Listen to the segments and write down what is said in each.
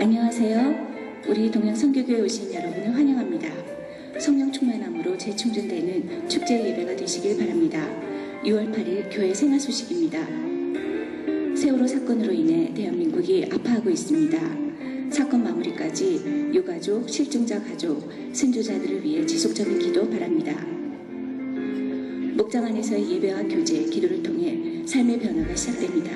안녕하세요. 우리 동양선교교회 오신 여러분을 환영합니다. 성령 충만함으로 재충전되는 축제 예배가 되시길 바랍니다. 6월 8일 교회 생활 소식입니다. 세월호 사건으로 인해 대한민국이 아파하고 있습니다. 사건 마무리까지 유가족, 실종자 가족, 순교자들을 위해 지속적인 기도 바랍니다. 목장 안에서의 예배와 교제, 기도를 통해 삶의 변화가 시작됩니다.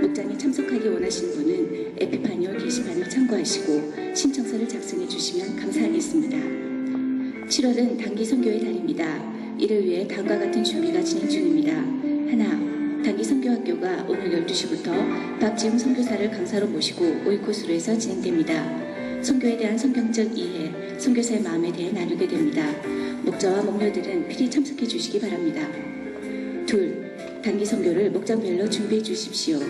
목장에 참석하기 원하시는 분은 에피파니올 게시판을 참고하시고 신청서를 작성해 주시면 감사하겠습니다. 7월은 단기 선교의 달입니다. 이를 위해 다음과 같은 준비가 진행 중입니다. 하나, 단기 선교학교가 오늘 12시부터 박지웅 선교사를 강사로 모시고 오이코스로에서 진행됩니다. 선교에 대한 성경적 이해, 선교사의 마음에 대해 나누게 됩니다. 목자와 목녀들은 필히 참석해 주시기 바랍니다. 둘, 단기 선교를 목장별로 준비해 주십시오.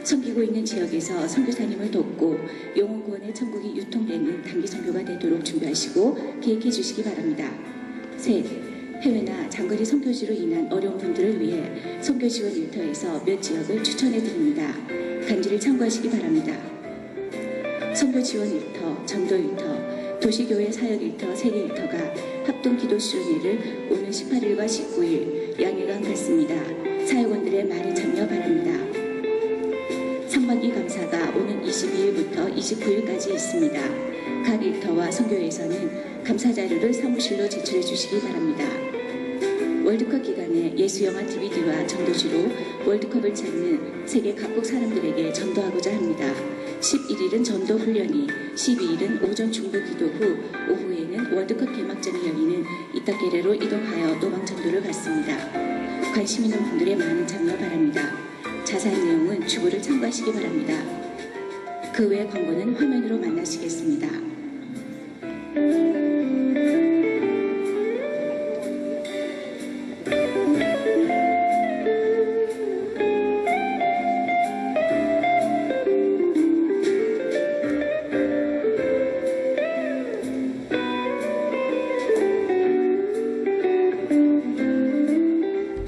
섬기고 있는 지역에서 선교사님을 돕고 영혼 구원의 천국이 유통되는 단기 선교가 되도록 준비하시고 계획해 주시기 바랍니다. 셋, 해외나 장거리 선교지로 인한 어려운 분들을 위해 선교 지원 일터에서 몇 지역을 추천해 드립니다. 간지를 참고하시기 바랍니다. 선교 지원 일터, 전도 일터, 도시교회 사역 일터 3개 일터가 합동 기도 수련회를 오는 18일과 19일 양일간 갖습니다. 사역원들의 많은 참여 바랍니다. 3번 이 감사가 오는 22일부터 29일까지 있습니다. 각 일터와 선교회에서는 감사 자료를 사무실로 제출해 주시기 바랍니다. 월드컵 기간에 예수영화 DVD와 전도지로 월드컵을 찾는 세계 각국 사람들에게 전도하고자 합니다. 11일은 전도 훈련이, 12일은 오전 중보 기도 후 오후에는 월드컵 개막전이 열리는 이타케레로 이동하여 노방 전도를 갖습니다. 관심 있는 분들의 많은 참여 바랍니다. 자세한 내용은 주보를 참고하시기 바랍니다. 그 외의 광고는 화면으로 만나시겠습니다.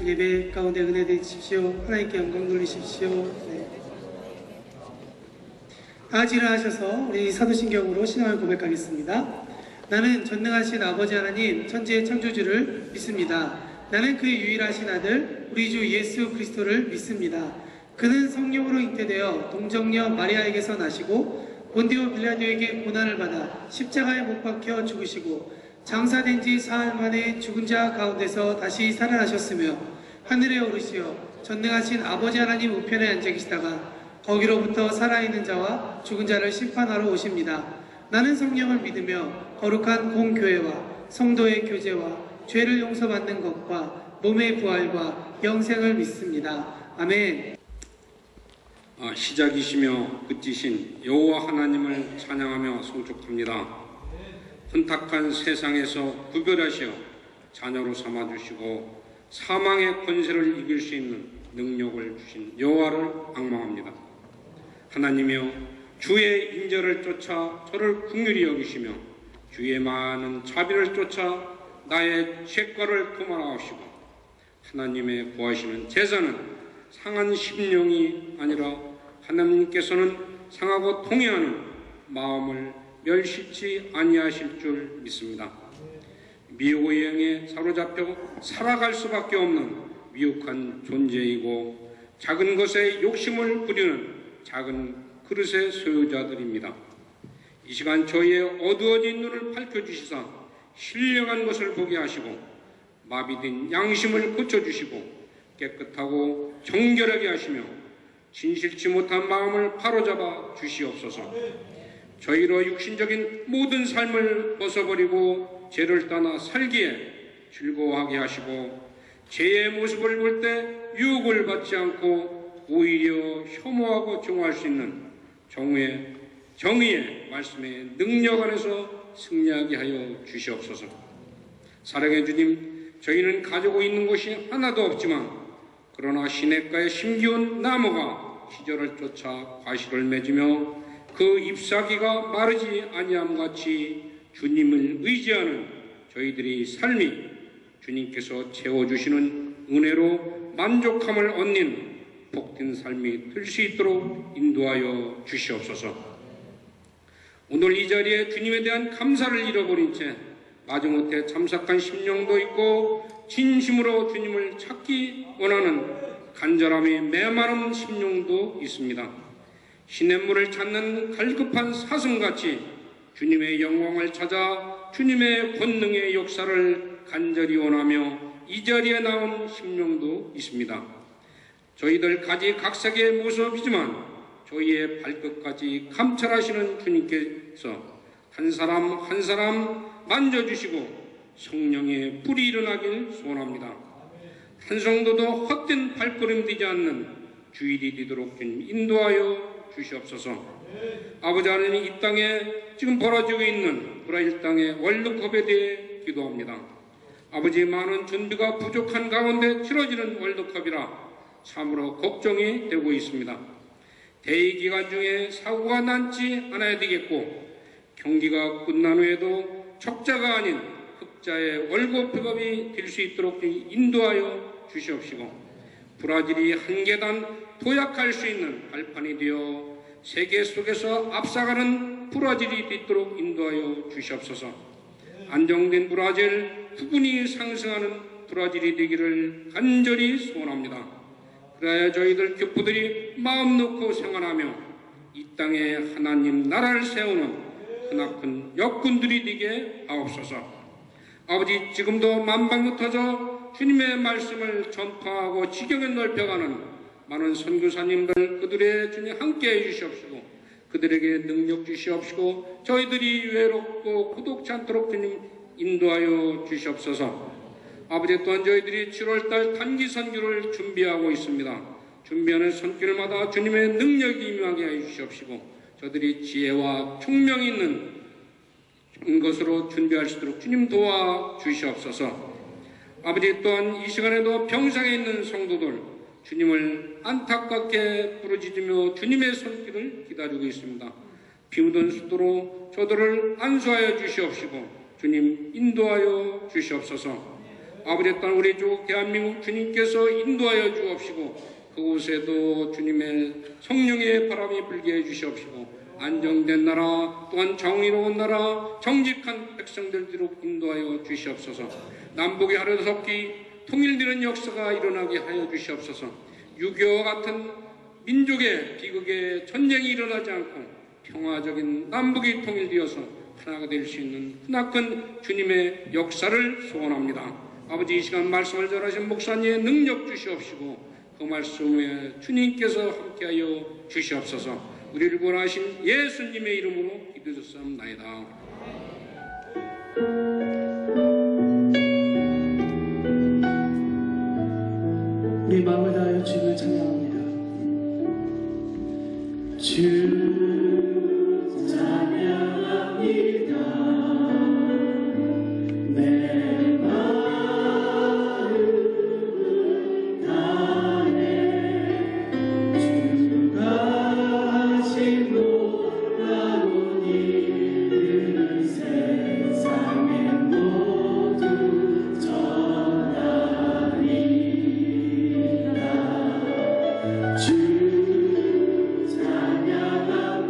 예배 가운데 은혜 되십시오. 하나님께 영광 돌리십시오. 네. 다 같이 일어나셔서 우리 사도신경으로 신앙을 고백하겠습니다. 나는 전능하신 아버지 하나님 천지의 창조주를 믿습니다. 나는 그의 유일하신 아들 우리 주 예수 그리스도를 믿습니다. 그는 성령으로 잉태되어 동정녀 마리아에게서 나시고 본디오 빌라도에게 고난을 받아 십자가에 못 박혀 죽으시고 장사된 지 사흘 만에 죽은 자 가운데서 다시 살아나셨으며 하늘에 오르시어 전능하신 아버지 하나님 우편에 앉아 계시다가 거기로부터 살아있는 자와 죽은 자를 심판하러 오십니다. 나는 성령을 믿으며 거룩한 공교회와 성도의 교제와 죄를 용서받는 것과 몸의 부활과 영생을 믿습니다. 아멘. 시작이시며 끝이신 여호와 하나님을 찬양하며 송축합니다. 혼탁한 세상에서 구별하시어 자녀로 삼아주시고 사망의 권세를 이길 수 있는 능력을 주신 여호와를 앙망합니다. 하나님이여, 주의 인자를 쫓아 저를 긍휼히 여기시며 주의 많은 자비를 쫓아 나의 죄과를 도말하시고 하나님의 구하시는 제사는 상한 심령이 아니라 하나님께서는 상하고 통회하는 마음을 멸시치 아니하실 줄 믿습니다. 미혹의 영에 사로잡혀 살아갈 수밖에 없는 미혹한 존재이고 작은 것에 욕심을 부리는 작은 그릇의 소유자들입니다. 이 시간 저희의 어두워진 눈을 밝혀주시사 신령한 것을 보게 하시고 마비된 양심을 고쳐주시고 깨끗하고 정결하게 하시며 진실치 못한 마음을 바로잡아 주시옵소서. 저희로 육신적인 모든 삶을 벗어버리고 죄를 떠나 살기에 즐거워하게 하시고 죄의 모습을 볼 때 유혹을 받지 않고 오히려 혐오하고 증오할 수 있는 정의의 말씀의 능력 안에서 승리하게 하여 주시옵소서. 사랑의 주님, 저희는 가지고 있는 것이 하나도 없지만 그러나 시냇가에 심기운 나무가 시절을 쫓아 과실을 맺으며 그 잎사귀가 마르지 아니함 같이 주님을 의지하는 저희들의 삶이 주님께서 채워주시는 은혜로 만족함을 얻는 복된 삶이 될 수 있도록 인도하여 주시옵소서. 오늘 이 자리에 주님에 대한 감사를 잃어버린 채 마지못해 참석한 심령도 있고 진심으로 주님을 찾기 원하는 간절함이 메마른 심령도 있습니다. 시냇물을 찾는 갈급한 사슴같이 주님의 영광을 찾아 주님의 권능의 역사를 간절히 원하며 이 자리에 나온 심령도 있습니다. 저희들 가지각색의 모습이지만 저희의 발끝까지 감찰하시는 주님께서 한 사람 한 사람 만져주시고 성령의 불이 일어나길 소원합니다. 한 성도도 헛된 발걸음 되지 않는 주일이 되도록 주님 인도하여 주시옵소서. 아버지 하나님, 이 땅에 지금 벌어지고 있는 브라질 땅의 월드컵에 대해 기도합니다. 아버지, 많은 준비가 부족한 가운데 치러지는 월드컵이라 참으로 걱정이 되고 있습니다. 대회 기간 중에 사고가 난지 않아야 되겠고 경기가 끝난 후에도 적자가 아닌 흑자의 월급 픽업이 될 수 있도록 인도하여 주시옵시고 브라질이 한 계단 도약할 수 있는 발판이 되어 세계 속에서 앞서가는 브라질이 되도록 인도하여 주시옵소서. 안정된 브라질, 부분이 상승하는 브라질이 되기를 간절히 소원합니다. 그래야 저희들 교포들이 마음 놓고 생활하며 이 땅에 하나님 나라를 세우는 크나큰 역군들이 되게 하옵소서. 아버지, 지금도 만방에 터져 주님의 말씀을 전파하고 지경에 넓혀가는 많은 선교사님들, 그들의 주님 함께해 주시옵시고 그들에게 능력 주시옵시고 저희들이 외롭고 고독지 않도록 주님 인도하여 주시옵소서. 아버지, 또한 저희들이 7월달 단기 선교를 준비하고 있습니다. 준비하는 선교를마다 주님의 능력이 임하게 해 주시옵시고 저들이 지혜와 총명이 있는 것으로 준비할 수 있도록 주님 도와 주시옵소서. 아버지, 또한 이 시간에도 병상에 있는 성도들 주님을 안타깝게 부르짖으며 주님의 손길을 기다리고 있습니다. 비 묻은 수도로 저들을 안수하여 주시옵시고 주님 인도하여 주시옵소서. 아버지, 또한 우리 주 대한민국 주님께서 인도하여 주옵시고 그곳에도 주님의 성령의 바람이 불게 해 주시옵시고 안정된 나라, 또한 정의로운 나라, 정직한 백성들로 인도하여 주시옵소서. 남북이 하루속히 통일되는 역사가 일어나게 하여 주시옵소서. 6.25 같은 민족의 비극의 전쟁이 일어나지 않고 평화적인 남북이 통일되어서 하나가 될 수 있는 크나큰 주님의 역사를 소원합니다. 아버지, 이 시간 말씀을 전하신 목사님의 능력 주시옵시고 그 말씀에 주님께서 함께하여 주시옵소서. 우리를 구원하신 예수님의 이름으로 기도드렸사옵나이다. 우리 마음을 다하여 주님을 찬양합니다. 주 찬양합니다. 내 마음을 다해 주가 하신 놀라운 일을 세상에 모두 전하리라. 주 찬양합니다.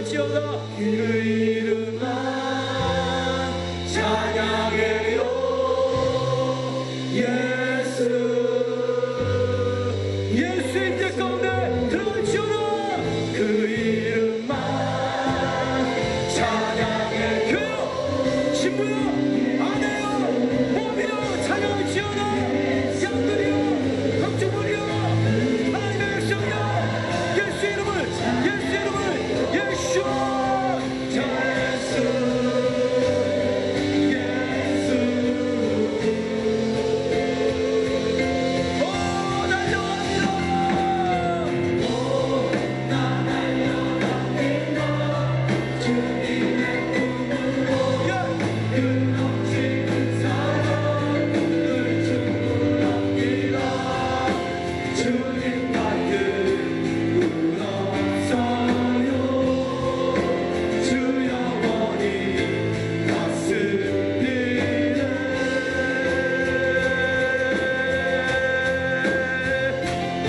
찬양할지어다. 그 이름만 찬양해요. 예수의 때 가운데 들어갈지어다. 그 이름만 찬양해요. 친구여, 아내여, 몸이여 찬양할지어다. 양들이여, 강주물이여, 하나님의 백성이여, 예수 이름을 예수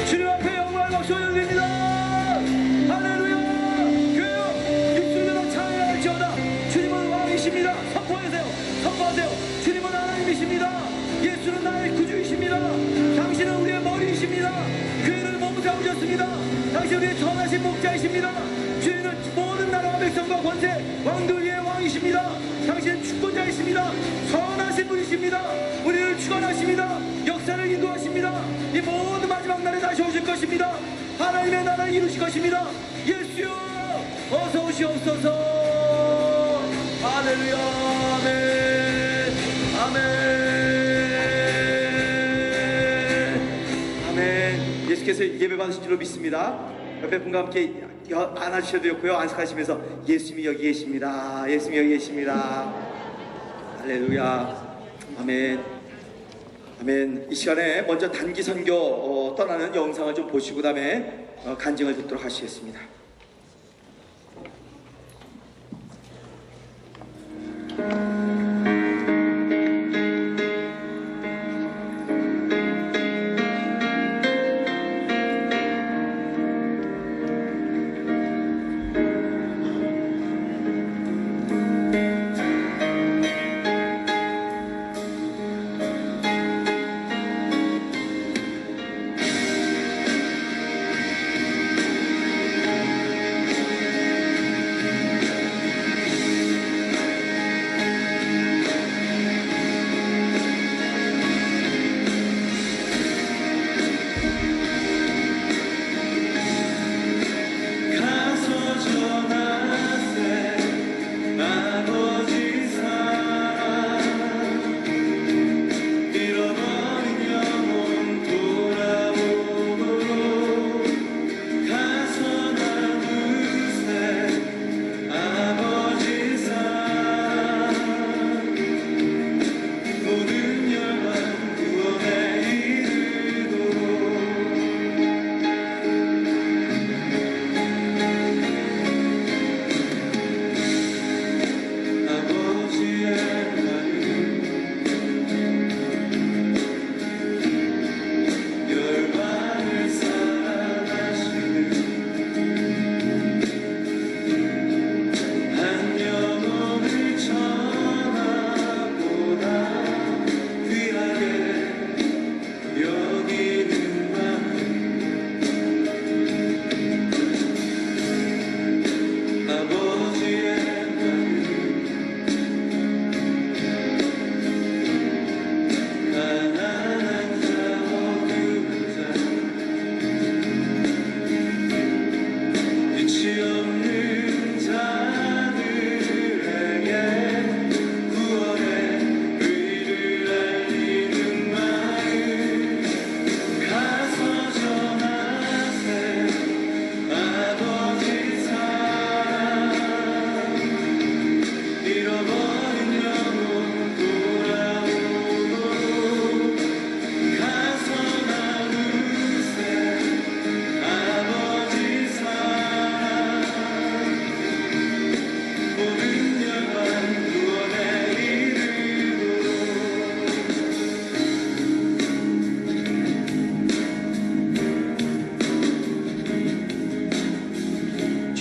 주님 앞에 영광 박수 올립니다. 할렐루야. 교회여, 입술로 찬양할지어다. 주님은 왕이십니다. 선포하세요. 주님은 하나님이십니다. 예수는 나의 구주이십니다. 당신은 우리의 머리이십니다. 교회를 몸으로 삼으셨습니다. 당신은 우리의 전하신 목자이십니다. 주님은 모든 나라와 백성과 권세 왕들 위의 왕이십니다. 당신은 주권자이십니다. 선하신 분이십니다. 우리를 주관하십니다. 역사를 인도하십니다. 이 모든 마지막 날에 다시 오실 것입니다. 하나님의 나라를 이루실 것입니다. 예수여, 어서 오시옵소서. 할렐루야. 아멘. 예수께서 예배 받으신 줄로 믿습니다. 옆에 분과 함께 안아주셔도 좋고요. 안식하시면서 예수님이 여기 계십니다. 예수님이 여기 계십니다. 할렐루야. 아멘. 이 시간에 먼저 단기 선교 떠나는 영상을 좀 보시고 다음에 간증을 듣도록 하시겠습니다.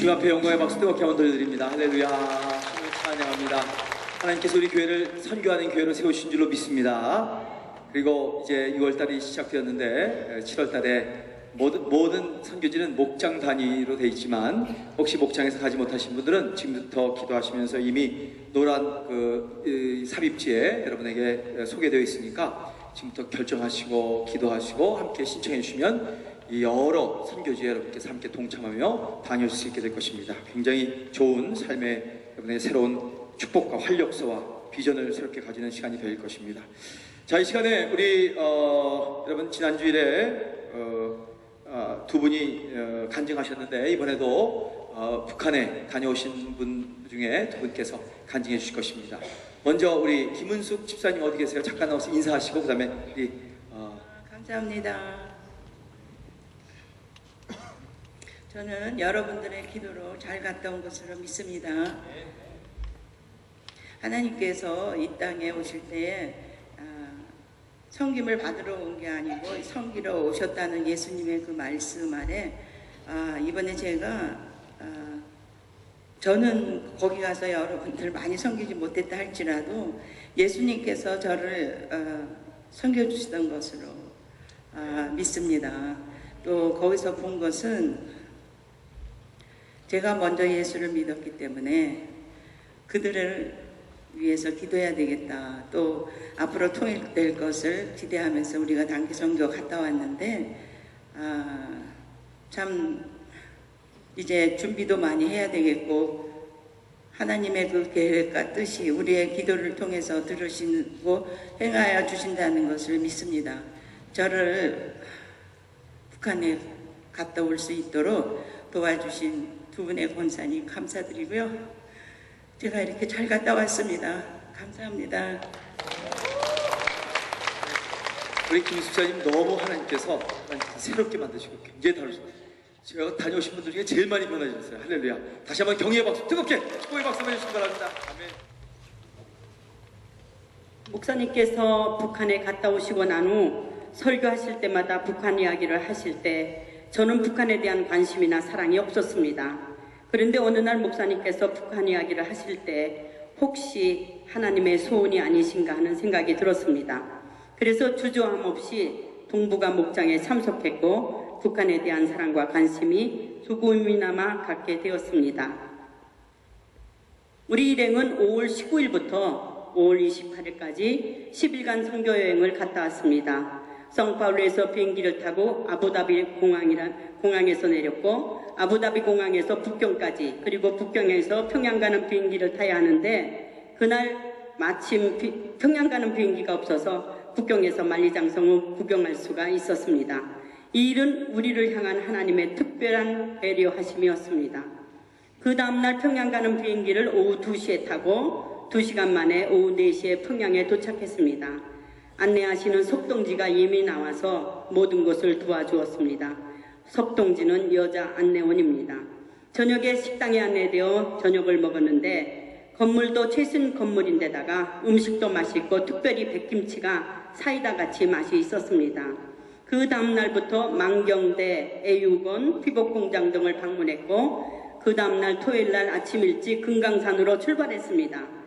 주님 앞에 영광의 박수 뜨겁게 한번 돌려드립니다. 할렐루야. 하나님을 찬양합니다. 하나님께서 우리 교회를 선교하는 교회로 세우신 줄로 믿습니다. 그리고 이제 6월달이 시작되었는데 7월달에 모든 선교지는 목장 단위로 되어 있지만 혹시 목장에서 가지 못하신 분들은 지금부터 기도하시면서 이미 노란 삽입지에 여러분에게 소개되어 있으니까 지금부터 결정하시고 기도하시고 함께 신청해 주시면 이 여러 선교지에 여러분께서 함께 동참하며 다녀오실 수 있게 될 것입니다. 굉장히 좋은 삶의 여러분의 새로운 축복과 활력소와 비전을 새롭게 가지는 시간이 될 것입니다. 자, 이 시간에 우리 여러분 지난주일에 두 분이 간증하셨는데 이번에도 북한에 다녀오신 분 중에 두 분께서 간증해 주실 것입니다. 먼저 우리 김은숙 집사님 어디 계세요? 잠깐 나와서 인사하시고 그 다음에 우리 감사합니다. 저는 여러분들의 기도로 잘 갔다 온 것으로 믿습니다. 하나님께서 이 땅에 오실 때 섬김을 받으러 온 게 아니고 섬기러 오셨다는 예수님의 그 말씀 아래 이번에 제가 저는 거기 가서 여러분들 많이 섬기지 못했다 할지라도 예수님께서 저를 섬겨주시던 것으로 믿습니다. 또 거기서 본 것은 제가 먼저 예수를 믿었기 때문에 그들을 위해서 기도해야 되겠다. 또 앞으로 통일될 것을 기대하면서 우리가 단기 선교 갔다 왔는데 참 이제 준비도 많이 해야 되겠고 하나님의 그 계획과 뜻이 우리의 기도를 통해서 들으시고 행하여 주신다는 것을 믿습니다. 저를 북한에 갔다 올 수 있도록 도와주신 두 분의 권사님 감사드리고요. 제가 이렇게 잘 갔다 왔습니다. 감사합니다. 우리 김 집사님 너무 하나님께서 새롭게 만드시고 굉장히 다루셨어요. 제가 다녀오신 분들 중에 제일 많이 변화하셨어요. 할렐루야. 다시 한번 경의의 박수 뜨겁게 축복의 박수 보내주시기 바랍니다. 아멘. 목사님께서 북한에 갔다 오시고 난 후 설교하실 때마다 북한 이야기를 하실 때 저는 북한에 대한 관심이나 사랑이 없었습니다. 그런데 어느 날 목사님께서 북한 이야기를 하실 때 혹시 하나님의 소원이 아니신가 하는 생각이 들었습니다. 그래서 주저함 없이 동북아 목장에 참석했고 북한에 대한 사랑과 관심이 조금이나마 갖게 되었습니다. 우리 일행은 5월 19일부터 5월 28일까지 10일간 선교여행을 갔다 왔습니다. 성파울루에서 비행기를 타고 아부다비 공항에서 내렸고 아부다비 공항에서 북경까지 그리고 북경에서 평양 가는 비행기를 타야 하는데 그날 마침 평양 가는 비행기가 없어서 북경에서 만리장성을 구경할 수가 있었습니다. 이 일은 우리를 향한 하나님의 특별한 배려하심이었습니다. 그 다음날 평양 가는 비행기를 오후 2시에 타고 2시간 만에 오후 4시에 평양에 도착했습니다. 안내하시는 석동지가 이미 나와서 모든 것을 도와주었습니다. 석동지는 여자 안내원입니다. 저녁에 식당에 안내되어 저녁을 먹었는데 건물도 최신 건물인데다가 음식도 맛있고 특별히 백김치가 사이다같이 맛이 있었습니다. 그 다음날부터 망경대, 애육원, 피복공장 등을 방문했고 그 다음날 토요일날 아침 일찍 금강산으로 출발했습니다.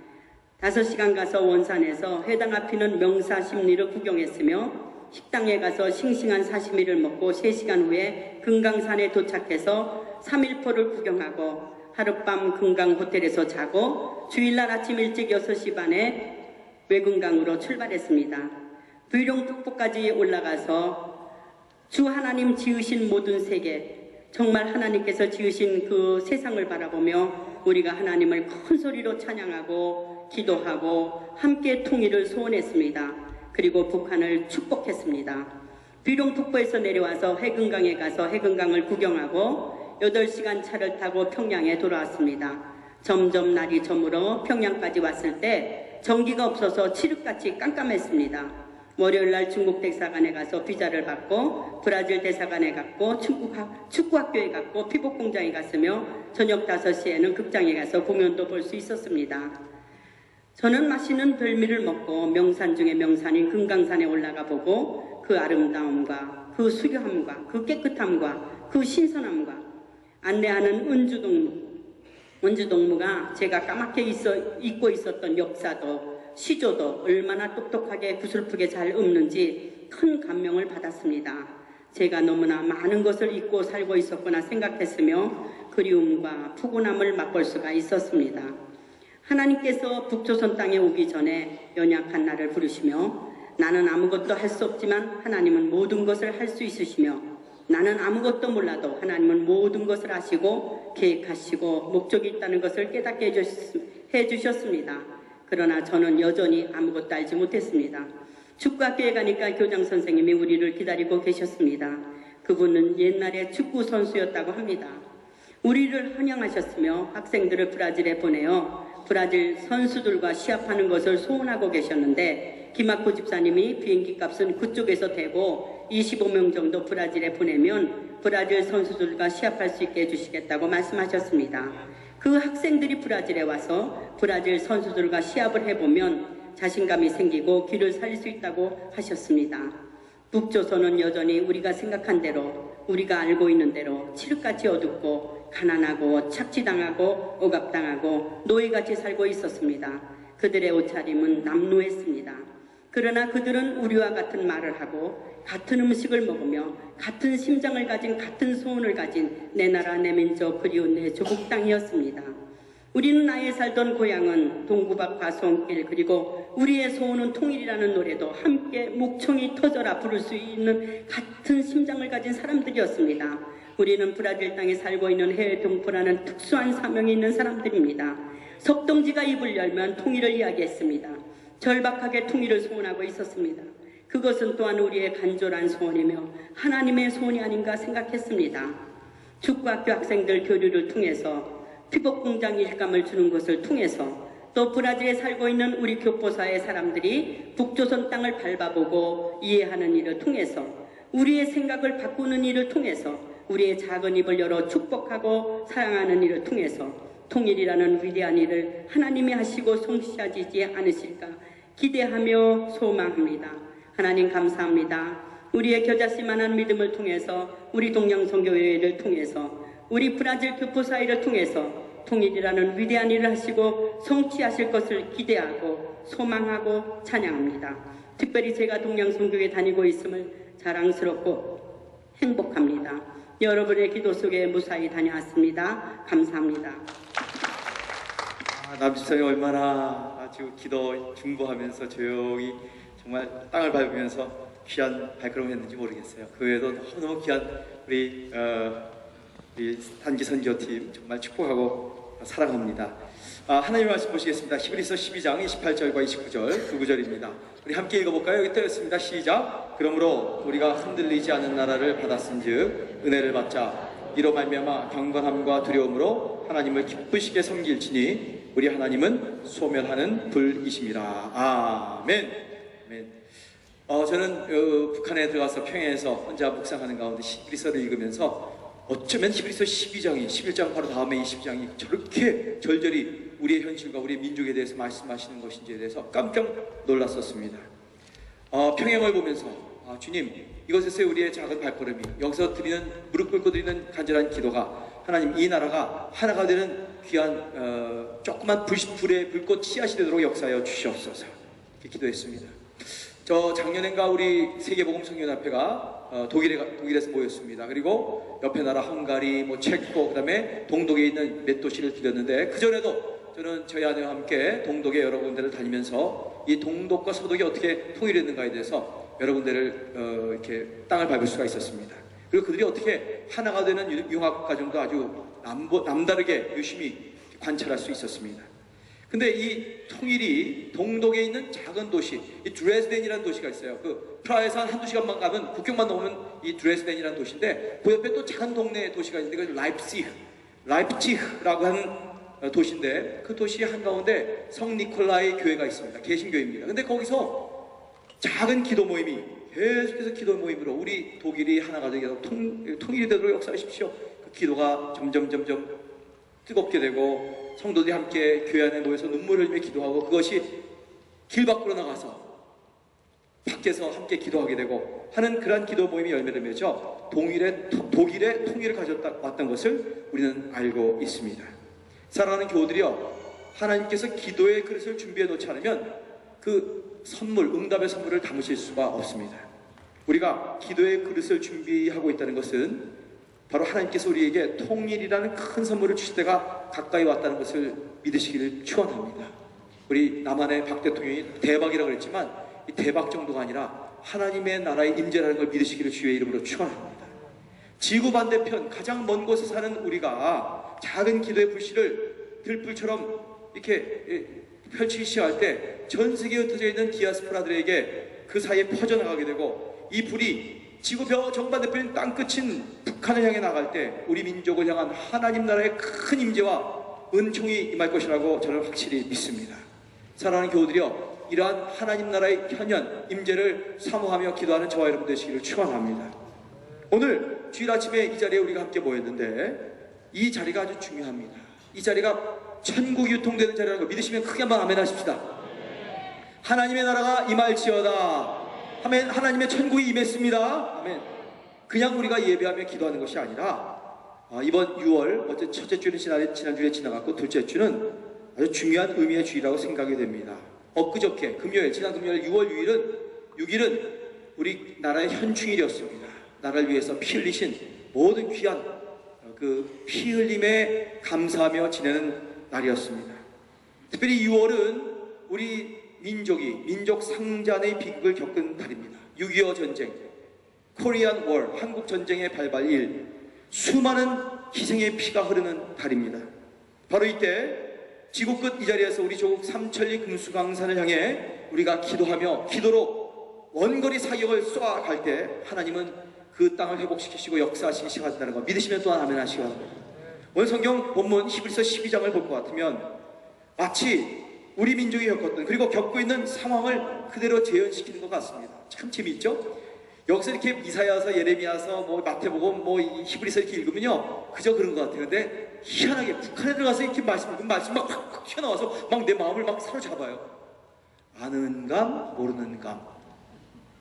5시간 가서 원산에서 해당 앞이는 명사심리를 구경했으며 식당에 가서 싱싱한 사시미를 먹고 3시간 후에 금강산에 도착해서 3일포를 구경하고 하룻밤 금강 호텔에서 자고 주일날 아침 일찍 6시 반에 외금강으로 출발했습니다. 부룡폭포까지 올라가서 주 하나님 지으신 모든 세계 정말 하나님께서 지으신 그 세상을 바라보며 우리가 하나님을 큰 소리로 찬양하고 기도하고 함께 통일을 소원했습니다. 그리고 북한을 축복했습니다. 비룡폭포에서 내려와서 해금강에 가서 해금강을 구경하고 8시간 차를 타고 평양에 돌아왔습니다. 점점 날이 저물어 평양까지 왔을 때 전기가 없어서 칠흑같이 깜깜했습니다. 월요일날 중국 대사관에 가서 비자를 받고 브라질 대사관에 갔고 축구학교에 갔고 피복공장에 갔으며 저녁 5시에는 극장에 가서 공연도 볼 수 있었습니다. 저는 맛있는 별미를 먹고 명산 중에 명산인 금강산에 올라가 보고 그 아름다움과 그 수려함과 그 깨끗함과 그 신선함과 안내하는 은주동무가 제가 까맣게 잊고 있었던 역사도 시조도 얼마나 똑똑하게 구슬프게 잘 읊는지 큰 감명을 받았습니다. 제가 너무나 많은 것을 잊고 살고 있었구나 생각했으며 그리움과 푸근함을 맛볼 수가 있었습니다. 하나님께서 북조선 땅에 오기 전에 연약한 나를 부르시며 나는 아무것도 할 수 없지만 하나님은 모든 것을 할 수 있으시며 나는 아무것도 몰라도 하나님은 모든 것을 아시고 계획하시고 목적이 있다는 것을 깨닫게 해주셨습니다. 그러나 저는 여전히 아무것도 알지 못했습니다. 축구학교에 가니까 교장 선생님이 우리를 기다리고 계셨습니다. 그분은 옛날에 축구 선수였다고 합니다. 우리를 환영하셨으며 학생들을 브라질에 보내어 브라질 선수들과 시합하는 것을 소원하고 계셨는데 김학구 집사님이 비행기 값은 그쪽에서 대고 25명 정도 브라질에 보내면 브라질 선수들과 시합할 수 있게 해주시겠다고 말씀하셨습니다. 그 학생들이 브라질에 와서 브라질 선수들과 시합을 해보면 자신감이 생기고 길을 살릴 수 있다고 하셨습니다. 북조선은 여전히 우리가 생각한 대로 우리가 알고 있는 대로 칠흑같이 어둡고 가난하고 착취당하고 억압당하고 노예같이 살고 있었습니다. 그들의 옷차림은 남루했습니다. 그러나 그들은 우리와 같은 말을 하고 같은 음식을 먹으며 같은 심장을 가진 같은 소원을 가진 내 나라 내 민족 그리운 내 조국 땅이었습니다. 우리는 아예 살던 고향은 동구박과 손길 그리고 우리의 소원은 통일이라는 노래도 함께 목청이 터져라 부를 수 있는 같은 심장을 가진 사람들이었습니다. 우리는 브라질 땅에 살고 있는 해외 동포라는 특수한 사명이 있는 사람들입니다. 석동지가 입을 열면 통일을 이야기했습니다. 절박하게 통일을 소원하고 있었습니다. 그것은 또한 우리의 간절한 소원이며 하나님의 소원이 아닌가 생각했습니다. 축구학교 학생들 교류를 통해서 피복공장 일감을 주는 것을 통해서 또 브라질에 살고 있는 우리 교포사의 사람들이 북조선 땅을 밟아보고 이해하는 일을 통해서 우리의 생각을 바꾸는 일을 통해서 우리의 작은 입을 열어 축복하고 사랑하는 일을 통해서 통일이라는 위대한 일을 하나님이 하시고 성취하시지 않으실까 기대하며 소망합니다. 하나님 감사합니다. 우리의 겨자씨만한 믿음을 통해서 우리 동양선교회를 통해서 우리 브라질 교포 사회를 통해서 통일이라는 위대한 일을 하시고 성취하실 것을 기대하고 소망하고 찬양합니다. 특별히 제가 동양선교회 다니고 있음을 자랑스럽고 행복합니다. 여러분의 기도 속에 무사히 다녀왔습니다. 감사합니다. 남집사님 얼마나 아주 기도 중보하면서 조용히 정말 땅을 밟으면서 귀한 발걸음을 했는지 모르겠어요. 그 외에도 너무너무 귀한 우리 단기 선교팀 정말 축복하고 사랑합니다. 하나님의 말씀 보시겠습니다. 히브리서 12장 28절과 29절 그 구절입니다. 우리 함께 읽어볼까요? 여기 뜨였습니다. 시작. 그러므로 우리가 흔들리지 않은 나라를 받았은즉 은혜를 받자. 이로 말미암아 경건함과 두려움으로 하나님을 기쁘시게 섬길지니 우리 하나님은 소멸하는 불이심이라. 아멘. 아멘. 저는 북한에 들어가서 평양에서 혼자 묵상하는 가운데 히브리서를 읽으면서 어쩌면 히브리서 12장이 11장 바로 다음에 20장이 저렇게 절절히 우리의 현실과 우리의 민족에 대해서 말씀하시는 것인지에 대해서 깜짝 놀랐었습니다. 평양을 보면서 주님, 이것에서의 우리의 작은 발걸음이 여기서 드리는 무릎 꿇고 드리는 간절한 기도가 하나님 이 나라가 하나가 되는 귀한 조그만 불의 불꽃 씨앗이 되도록 역사하여 주시옵소서. 이렇게 기도했습니다. 저 작년엔가 우리 세계복음성교연합회가 독일에서 모였습니다. 그리고 옆에 나라 헝가리, 체코, 그다음에 동독에 있는 몇 도시를 들렸는데 그 전에도 저는 저희 아내와 함께 동독의 여러 군데를 다니면서 이 동독과 서독이 어떻게 통일했는가에 대해서 여러 군데를 이렇게 땅을 밟을 수가 있었습니다. 그리고 그들이 어떻게 하나가 되는 융합 과정도 아주 남다르게 유심히 관찰할 수 있었습니다. 근데 이 통일이 동독에 있는 작은 도시, 이 드레스덴이라는 도시가 있어요. 그 프라하에서 한 1~2시간만 가면 국경만 넘으면 이 드레스덴이라는 도시인데 그 옆에 또 작은 동네 도시가 있는데 그 라이프치히라고 하는 도시인데 그 도시 한가운데 성 니콜라이 교회가 있습니다. 개신교입니다. 근데 거기서 작은 기도 모임이 계속해서 기도 모임으로 우리 독일이 하나가 되게 통일이 되도록 역사하십시오. 그 기도가 점점 뜨겁게 되고 성도들이 함께 교회 안에 모여서 눈물을 흘리며 기도하고 그것이 길 밖으로 나가서 밖에서 함께 기도하게 되고 하는 그러한 기도 모임이 열매를 맺어 독일의 통일을 가져왔던 것을 우리는 알고 있습니다. 사랑하는 교우들이여, 하나님께서 기도의 그릇을 준비해 놓지 않으면 그 선물, 응답의 선물을 담으실 수가 없습니다. 우리가 기도의 그릇을 준비하고 있다는 것은 바로 하나님께서 우리에게 통일이라는 큰 선물을 주실 때가 가까이 왔다는 것을 믿으시기를 축원합니다. 우리 남한의 박 대통령이 대박이라고 그랬지만 이 대박 정도가 아니라 하나님의 나라의 임재라는 걸 믿으시기를 주의 이름으로 축원합니다. 지구 반대편 가장 먼 곳에 사는 우리가 작은 기도의 불씨를 들불처럼 이렇게 펼치기 시작할 때 전 세계에 흩어져 있는 디아스포라들에게 그 사이에 퍼져나가게 되고, 이 불이 지구별 정반대편인 땅끝인 북한을 향해 나갈 때 우리 민족을 향한 하나님 나라의 큰 임재와 은총이 임할 것이라고 저는 확실히 믿습니다. 사랑하는 교우들이여, 이러한 하나님 나라의 현현 임재를 사모하며 기도하는 저와 여러분 되시기를 축원합니다. 오늘 주일 아침에 이 자리에 우리가 함께 모였는데 이 자리가 아주 중요합니다. 이 자리가 천국이 유통되는 자리라는 걸 믿으시면 크게 한번 아멘 하십시다. 하나님의 나라가 임할지어다. 아멘. 하나님의 천국이 임했습니다. 아멘. 그냥 우리가 예배하며 기도하는 것이 아니라 이번 6월 어제 첫째 주는 지난주에 지나갔고 둘째 주는 아주 중요한 의미의 주일이라고 생각이 됩니다. 엊그저께 금요일, 지난 금요일 6월 6일은 우리 나라의 현충일이었습니다. 나라를 위해서 피 흘리신 모든 귀한 그 피 흘림에 감사하며 지내는 날이었습니다. 특별히 6월은 우리 민족 상잔의 비극을 겪은 달입니다. 6.25 전쟁, 코리안 월, 한국 전쟁의 발발일, 수많은 희생의 피가 흐르는 달입니다. 바로 이때 지구 끝 이 자리에서 우리 조국 삼천리 금수강산을 향해 우리가 기도하며 기도로 원거리 사격을 쏘아갈 때 하나님은 그 땅을 회복시키시고 역사하시기 시작한다는 거 믿으시면 또한 아멘 하시기 바랍니다. 오늘 성경 본문 히브리서 12장을 볼 것 같으면 마치 우리 민족이 겪었던 그리고 겪고 있는 상황을 그대로 재현시키는 것 같습니다. 참 재미있죠? 여기서 이렇게 이사야서, 예레미야서, 뭐 마태복음, 뭐 히브리서 이렇게 읽으면요 그저 그런 것 같아요. 근데 희한하게 북한에 들어가서 이렇게 말씀 막 튀어나와서 막 내 마음을 막 사로잡아요. 아는 감, 모르는 감.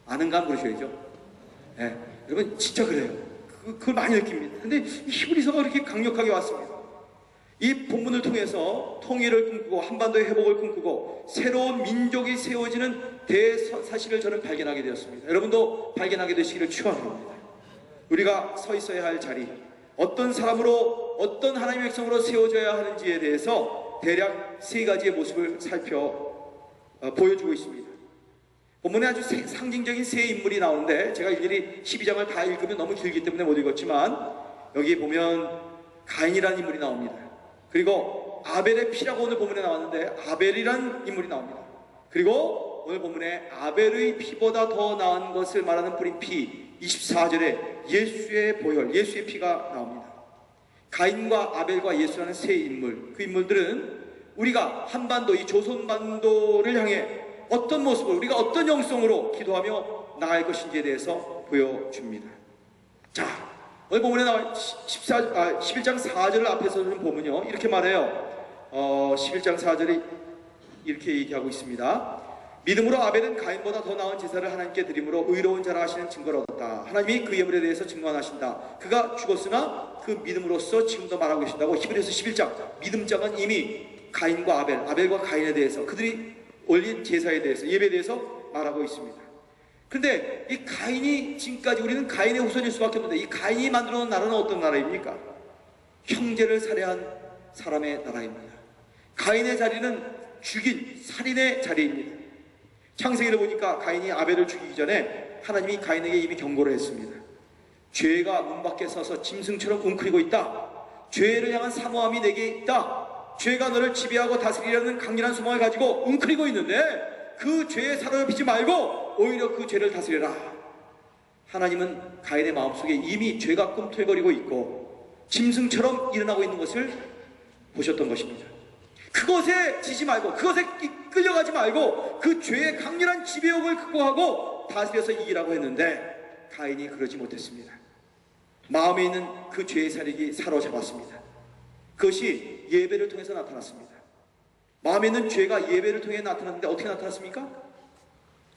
아는 감 그러셔야죠. 네, 여러분 진짜 그래요. 그걸 많이 느낍니다. 근데 히브리서가 그렇게 강력하게 왔습니다. 이 본문을 통해서 통일을 꿈꾸고 한반도의 회복을 꿈꾸고 새로운 민족이 세워지는 대사실을 저는 발견하게 되었습니다. 여러분도 발견하게 되시기를 축원합니다. 우리가 서 있어야 할 자리, 어떤 사람으로 어떤 하나님의 백성으로 세워져야 하는지에 대해서 대략 세 가지의 모습을 보여주고 있습니다. 본문에 아주 상징적인 세 인물이 나오는데 제가 일일이 12장을 다 읽으면 너무 길기 때문에 못 읽었지만 여기 보면 가인이라는 인물이 나옵니다. 그리고 아벨의 피라고 오늘 본문에 나왔는데 아벨이라는 인물이 나옵니다. 그리고 오늘 본문에 아벨의 피보다 더 나은 것을 말하는 뿌린 피 24절에 예수의 보혈, 예수의 피가 나옵니다. 가인과 아벨과 예수라는 세 인물, 그 인물들은 우리가 한반도, 이 조선반도를 향해 어떤 모습을, 우리가 어떤 영성으로 기도하며 나갈 것인지에 대해서 보여줍니다. 자, 오늘 본문에 나와 11장 4절을 앞에서 좀 보면요 이렇게 말해요. 11장 4절이 이렇게 얘기하고 있습니다. 믿음으로 아벨은 가인보다 더 나은 제사를 하나님께 드림으로 의로운 자라 하시는 증거를 얻었다. 하나님이 그 예물에 대해서 증거하신다. 그가 죽었으나 그 믿음으로써 지금도 말하고 계신다고. 히브리서 11장 믿음장은 이미 가인과 아벨과 가인에 대해서 그들이 올린 제사에 대해서 예배에 대해서 말하고 있습니다. 그런데 이 가인이 지금까지 우리는 가인의 후손일 수밖에 없는데 이 가인이 만들어 놓은 나라는 어떤 나라입니까? 형제를 살해한 사람의 나라입니다. 가인의 자리는 죽인 살인의 자리입니다. 창세기를 보니까 가인이 아벨을 죽이기 전에 하나님이 가인에게 이미 경고를 했습니다. 죄가 문 밖에 서서 짐승처럼 웅크리고 있다. 죄를 향한 사모함이 내게 있다. 죄가 너를 지배하고 다스리려는 강렬한 소망을 가지고 웅크리고 있는데 그 죄에 사로잡히지 말고 오히려 그 죄를 다스려라. 하나님은 가인의 마음속에 이미 죄가 꿈틀거리고 있고 짐승처럼 일어나고 있는 것을 보셨던 것입니다. 그것에 지지 말고 그것에 끌려가지 말고 그 죄의 강렬한 지배욕을 극복하고 다스려서 이기라고 했는데 가인이 그러지 못했습니다. 마음에 있는 그 죄의 사력이 사로잡았습니다. 그것이 예배를 통해서 나타났습니다. 마음에 있는 죄가 예배를 통해 나타났는데 어떻게 나타났습니까?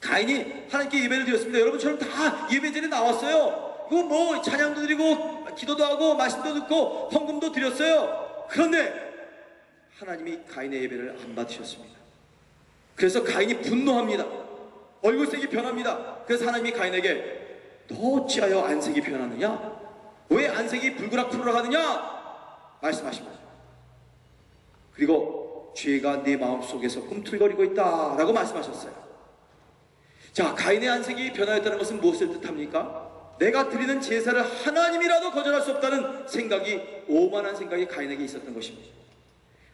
가인이 하나님께 예배를 드렸습니다. 여러분처럼 다 예배 전에 나왔어요. 이거 뭐 찬양도 드리고 기도도 하고 말씀도 듣고 헌금도 드렸어요. 그런데 하나님이 가인의 예배를 안 받으셨습니다. 그래서 가인이 분노합니다. 얼굴색이 변합니다. 그래서 하나님이 가인에게 너 어찌하여 안색이 변하느냐? 왜 안색이 불그락푸르락 하느냐? 말씀하십니다. 그리고 죄가 네 마음속에서 꿈틀거리고 있다 라고 말씀하셨어요. 자, 가인의 안색이 변하였다는 것은 무엇을 뜻합니까? 내가 드리는 제사를 하나님이라도 거절할 수 없다는 생각이, 오만한 생각이 가인에게 있었던 것입니다.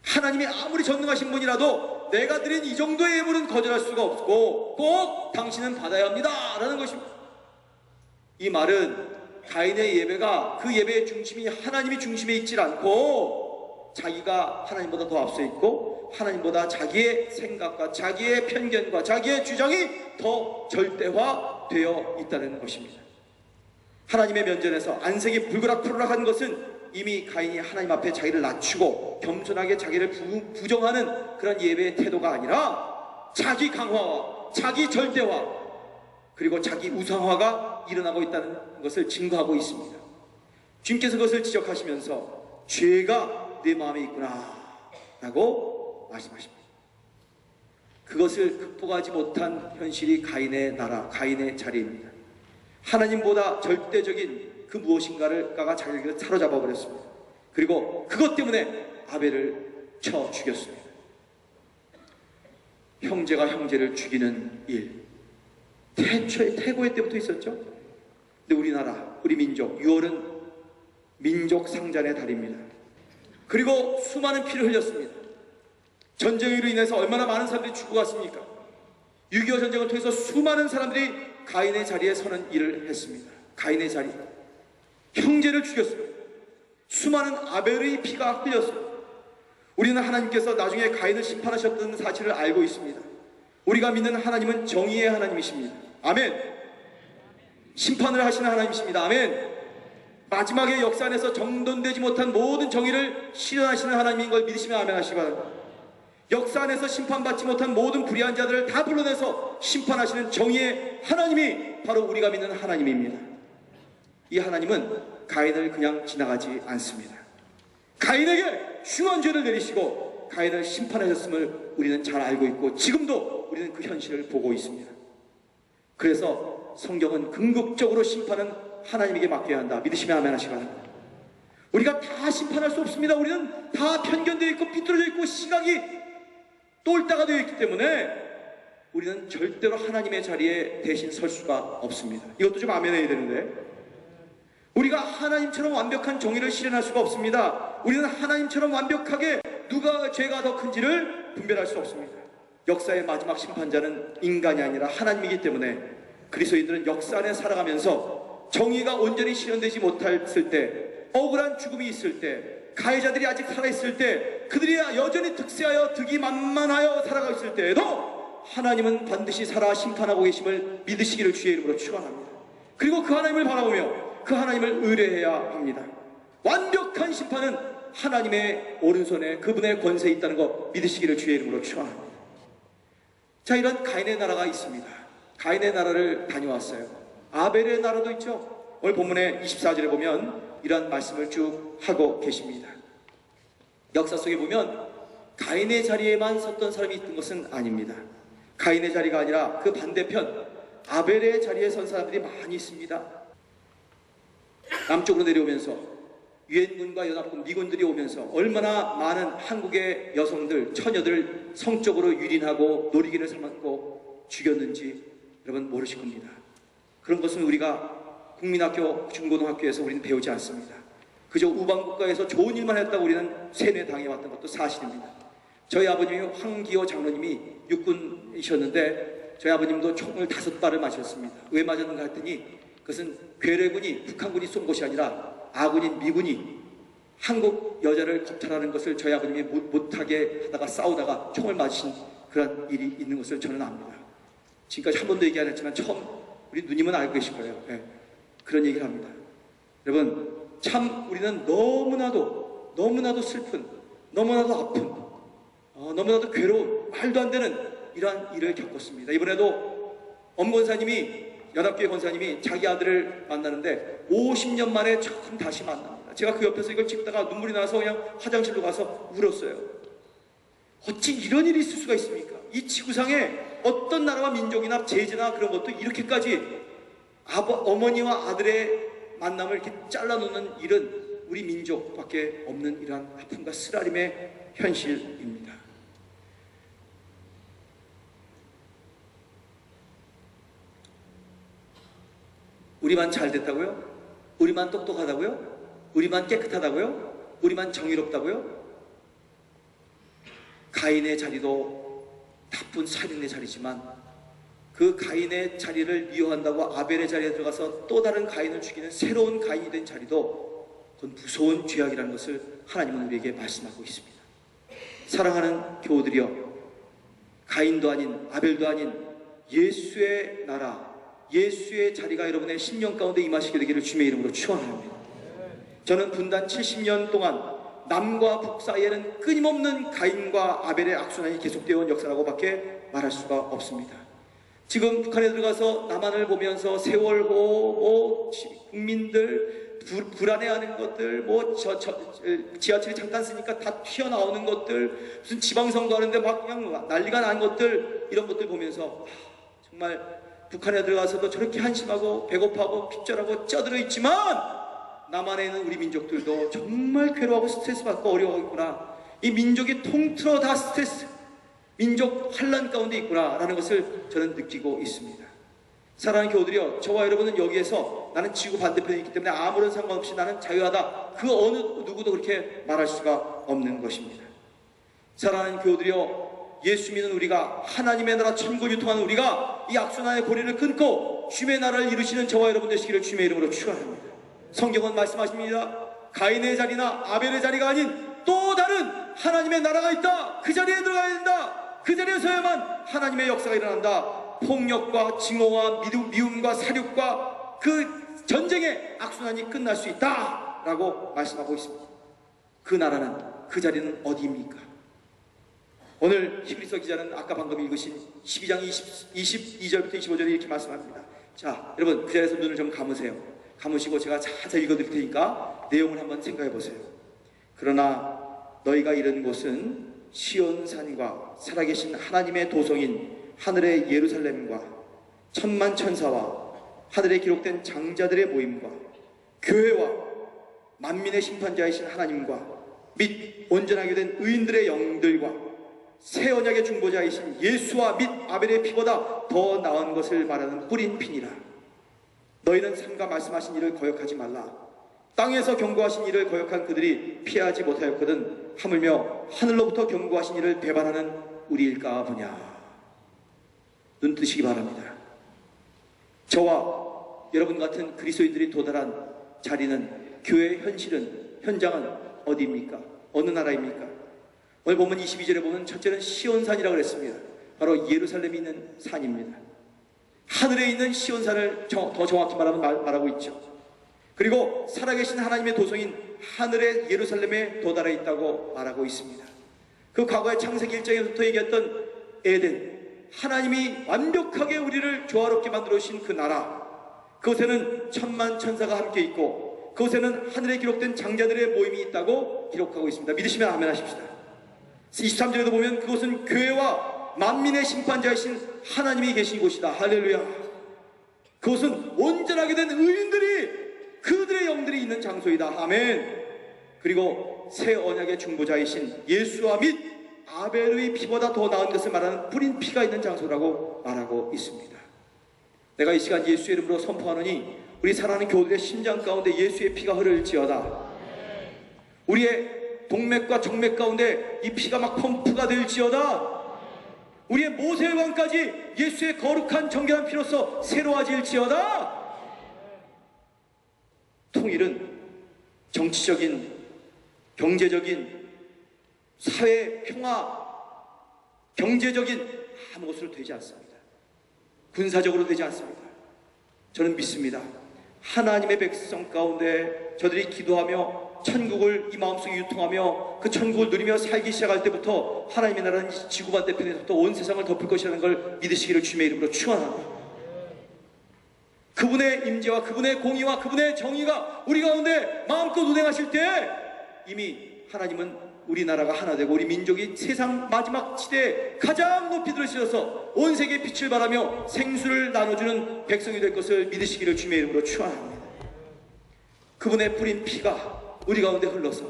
하나님이 아무리 전능하신 분이라도 내가 드린 이 정도의 예물은 거절할 수가 없고 꼭 당신은 받아야 합니다 라는 것입니다. 이 말은 가인의 예배가, 그 예배의 중심이 하나님이 중심에 있질 않고 자기가 하나님보다 더 앞서 있고 하나님보다 자기의 생각과 자기의 편견과 자기의 주장이 더 절대화되어 있다는 것입니다. 하나님의 면전에서 안색이 불그락푸르락한 것은 이미 가인이 하나님 앞에 자기를 낮추고 겸손하게 자기를 부정하는 그런 예배의 태도가 아니라 자기 강화와 자기 절대화 그리고 자기 우상화가 일어나고 있다는 것을 증거하고 있습니다. 주님께서 그것을 지적하시면서 죄가 내 마음에 있구나 라고 말씀하십니다. 그것을 극복하지 못한 현실이 가인의 나라, 가인의 자리입니다. 하나님보다 절대적인 그 무엇인가가 자기를 사로잡아 버렸습니다. 그리고 그것 때문에 아벨을 쳐 죽였습니다. 형제가 형제를 죽이는 일, 태고의 때부터 있었죠. 근데 우리나라, 우리 민족 6월은 민족 상잔의 달입니다. 그리고 수많은 피를 흘렸습니다. 전쟁으로 인해서 얼마나 많은 사람들이 죽어갔습니까? 6.25 전쟁을 통해서 수많은 사람들이 가인의 자리에 서는 일을 했습니다. 가인의 자리, 형제를 죽였습니다. 수많은 아벨의 피가 흘렸습니다. 우리는 하나님께서 나중에 가인을 심판하셨다는 사실을 알고 있습니다. 우리가 믿는 하나님은 정의의 하나님이십니다. 아멘. 심판을 하시는 하나님이십니다. 아멘. 마지막에 역사 안에서 정돈되지 못한 모든 정의를 실현하시는 하나님인 걸 믿으시면 아멘 하시기 바랍니다. 역사 안에서 심판받지 못한 모든 불의한 자들을 다 불러내서 심판하시는 정의의 하나님이 바로 우리가 믿는 하나님입니다. 이 하나님은 가인을 그냥 지나가지 않습니다. 가인에게 중한 죄를 내리시고 가인을 심판하셨음을 우리는 잘 알고 있고 지금도 우리는 그 현실을 보고 있습니다. 그래서 성경은 궁극적으로 심판은 하나님에게 맡겨야 한다. 믿으시면 아멘 하시기 바랍니다. 우리가 다 심판할 수 없습니다. 우리는 다 편견되어 있고 삐뚤어져 있고 시각이 똘따가 되어 있기 때문에 우리는 절대로 하나님의 자리에 대신 설 수가 없습니다. 이것도 좀 아멘 해야 되는데, 우리가 하나님처럼 완벽한 정의를 실현할 수가 없습니다. 우리는 하나님처럼 완벽하게 누가 죄가 더 큰지를 분별할 수 없습니다. 역사의 마지막 심판자는 인간이 아니라 하나님이기 때문에 그리스도인들은 역사 안에 살아가면서 정의가 온전히 실현되지 못했을 때, 억울한 죽음이 있을 때, 가해자들이 아직 살아있을 때, 그들이 여전히 득세하여 득이 만만하여 살아가고 있을 때에도 하나님은 반드시 살아 심판하고 계심을 믿으시기를 주의 이름으로 축원합니다. 그리고 그 하나님을 바라보며 그 하나님을 의뢰해야 합니다. 완벽한 심판은 하나님의 오른손에 그분의 권세에 있다는 거 믿으시기를 주의 이름으로 축원합니다. 자, 이런 가인의 나라가 있습니다. 가인의 나라를 다녀왔어요. 아벨의 나라도 있죠. 오늘 본문의 24절에 보면 이런 말씀을 쭉 하고 계십니다. 역사 속에 보면 가인의 자리에만 섰던 사람이 있던 것은 아닙니다. 가인의 자리가 아니라 그 반대편 아벨의 자리에 선 사람들이 많이 있습니다. 남쪽으로 내려오면서 유엔군과 연합군 미군들이 오면서 얼마나 많은 한국의 여성들, 처녀들 성적으로 유린하고 놀이기를 삼았고 죽였는지 여러분 모르실 겁니다. 그런 것은 우리가 국민학교, 중고등학교에서 우리는 배우지 않습니다. 그저 우방국가에서 좋은 일만 했다고 우리는 세뇌당해왔던 것도 사실입니다. 저희 아버님이 황기호 장로님이 육군이셨는데 저희 아버님도 총을 5발을 맞으셨습니다. 왜 맞았는가 했더니 그것은 괴뢰군이, 북한군이 쏜 것이 아니라 아군인 미군이 한국 여자를 겁탈하는 것을 저희 아버님이 못하게 하다가 싸우다가 총을 맞으신 그런 일이 있는 것을 저는 압니다. 지금까지 한 번도 얘기 안 했지만 처음 우리 누님은 알고 계실 거예요. 네. 그런 얘기를 합니다. 여러분, 참 우리는 너무나도 슬픈, 너무나도 아픈, 너무나도 괴로운, 말도 안 되는 이러한 일을 겪었습니다. 이번에도 엄 권사님이, 연합교회 권사님이 자기 아들을 만나는데 50년 만에 처음 다시 만납니다. 제가 그 옆에서 이걸 찍다가 눈물이 나서 그냥 화장실로 가서 울었어요. 어찌 이런 일이 있을 수가 있습니까? 이 지구상에 어떤 나라와 민족이나 제재나 그런 것도 이렇게까지 어머니와 아들의 만남을 이렇게 잘라놓는 일은 우리 민족밖에 없는 이러한 아픔과 쓰라림의 현실입니다. 우리만 잘 됐다고요? 우리만 똑똑하다고요? 우리만 깨끗하다고요? 우리만 정의롭다고요? 가인의 자리도 나쁜 살인의 자리지만 그 가인의 자리를 미워한다고 아벨의 자리에 들어가서 또 다른 가인을 죽이는 새로운 가인이 된 자리도 그건 무서운 죄악이라는 것을 하나님은 우리에게 말씀하고 있습니다. 사랑하는 교우들이여, 가인도 아닌 아벨도 아닌 예수의 나라, 예수의 자리가 여러분의 심령 가운데 임하시게 되기를 주님의 이름으로 축원합니다. 저는 분단 70년 동안 남과 북 사이에는 끊임없는 가인과 아벨의 악순환이 계속되어 온 역사라고밖에 말할 수가 없습니다. 지금 북한에 들어가서 남한을 보면서 세월호, 국민들 불안해하는 것들, 지하철이 잠깐 쓰니까 다 튀어나오는 것들, 무슨 지방선거 하는데 막 그냥 난리가 난 것들, 이런 것들 보면서 정말 북한에 들어가서도 저렇게 한심하고 배고파하고 핍절하고 쪄들어 있지만 남한에 있는 우리 민족들도 정말 괴로워하고 스트레스 받고 어려워하겠구나. 이 민족이 통틀어 다 스트레스, 민족 환란 가운데 있구나 라는 것을 저는 느끼고 있습니다. 사랑하는 교우들이여, 저와 여러분은 여기에서 나는 지구 반대편에 있기 때문에 아무런 상관없이 나는 자유하다, 그 어느 누구도 그렇게 말할 수가 없는 것입니다. 사랑하는 교우들이여, 예수 믿는 우리가, 하나님의 나라 천국 유통하는 우리가 이 악순환의 고리를 끊고 주님의 나라를 이루시는 저와 여러분 되시기를 주님의 이름으로 축원합니다. 성경은 말씀하십니다. 가인의 자리나 아벨의 자리가 아닌 또 다른 하나님의 나라가 있다. 그 자리에 들어가야 된다. 그 자리에 서야만 하나님의 역사가 일어난다. 폭력과 증오와 미움과 사륙과 그 전쟁의 악순환이 끝날 수 있다 라고 말씀하고 있습니다. 그 나라는, 그 자리는 어디입니까? 오늘 히브리서 기자는 아까 방금 읽으신 12장 22절부터 25절에 이렇게 말씀합니다. 자, 여러분 그 자리에서 눈을 좀 감으세요. 감으시고 제가 자세히 읽어드릴 테니까 내용을 한번 생각해 보세요. 그러나 너희가 이른 곳은 시온산과 살아계신 하나님의 도성인 하늘의 예루살렘과 천만 천사와 하늘에 기록된 장자들의 모임과 교회와 만민의 심판자이신 하나님과 및 온전하게 된 의인들의 영들과 새 언약의 중보자이신 예수와 및 아벨의 피보다 더 나은 것을 말하는 뿌린 피니라. 너희는 삼가 말씀하신 일을 거역하지 말라. 땅에서 경고하신 일을 거역한 그들이 피하지 못하였거든 하물며 하늘로부터 경고하신 일을 배반하는 우리일까 보냐. 눈 뜨시기 바랍니다. 저와 여러분 같은 그리스도인들이 도달한 자리는, 교회의 현실은, 현장은 어디입니까? 어느 나라입니까? 오늘 보면 22절에 보면 첫째는 시온산이라고 그랬습니다. 바로 예루살렘이 있는 산입니다. 하늘에 있는 시온산을 더 정확히 말하고 있죠. 그리고 살아계신 하나님의 도성인 하늘의 예루살렘에 도달해 있다고 말하고 있습니다. 그 과거의 창세기 1장에서부터 얘기했던 에덴, 하나님이 완벽하게 우리를 조화롭게 만들어 주신 그 나라, 그곳에는 천만 천사가 함께 있고 그곳에는 하늘에 기록된 장자들의 모임이 있다고 기록하고 있습니다. 믿으시면 아멘 하십시다. 23절에도 보면 그곳은 교회와 만민의 심판자이신 하나님이 계신 곳이다. 할렐루야. 그곳은 온전하게 된 의인들이, 그들의 영들이 있는 장소이다. 아멘. 그리고 새 언약의 중보자이신 예수와 및 아벨의 피보다 더 나은 것을 말하는 뿌린 피가 있는 장소라고 말하고 있습니다. 내가 이 시간 예수의 이름으로 선포하노니 우리 사랑하는 교우들의 심장 가운데 예수의 피가 흐를지어다. 우리의 동맥과 정맥 가운데 이 피가 막 펌프가 될지어다. 우리의 모세혈관까지 예수의 거룩한 정결한 피로서 새로워질지어다. 통일은 정치적인, 경제적인, 사회 평화, 경제적인 아무것으로 되지 않습니다. 군사적으로 되지 않습니다. 저는 믿습니다. 하나님의 백성 가운데 저들이 기도하며 천국을 이 마음속에 유통하며 그 천국을 누리며 살기 시작할 때부터 하나님의 나라는 지구 반대편에서부터 온 세상을 덮을 것이라는 걸 믿으시기를 주님의 이름으로 축원합니다. 그분의 임재와 그분의 공의와 그분의 정의가 우리 가운데 마음껏 운행하실 때 이미 하나님은 우리나라가 하나 되고 우리 민족이 세상 마지막 시대에 가장 높이 들으셔서 온 세계에 빛을 발하며 생수를 나눠주는 백성이 될 것을 믿으시기를 주님의 이름으로 축원합니다. 그분의 뿌린 피가 우리 가운데 흘러서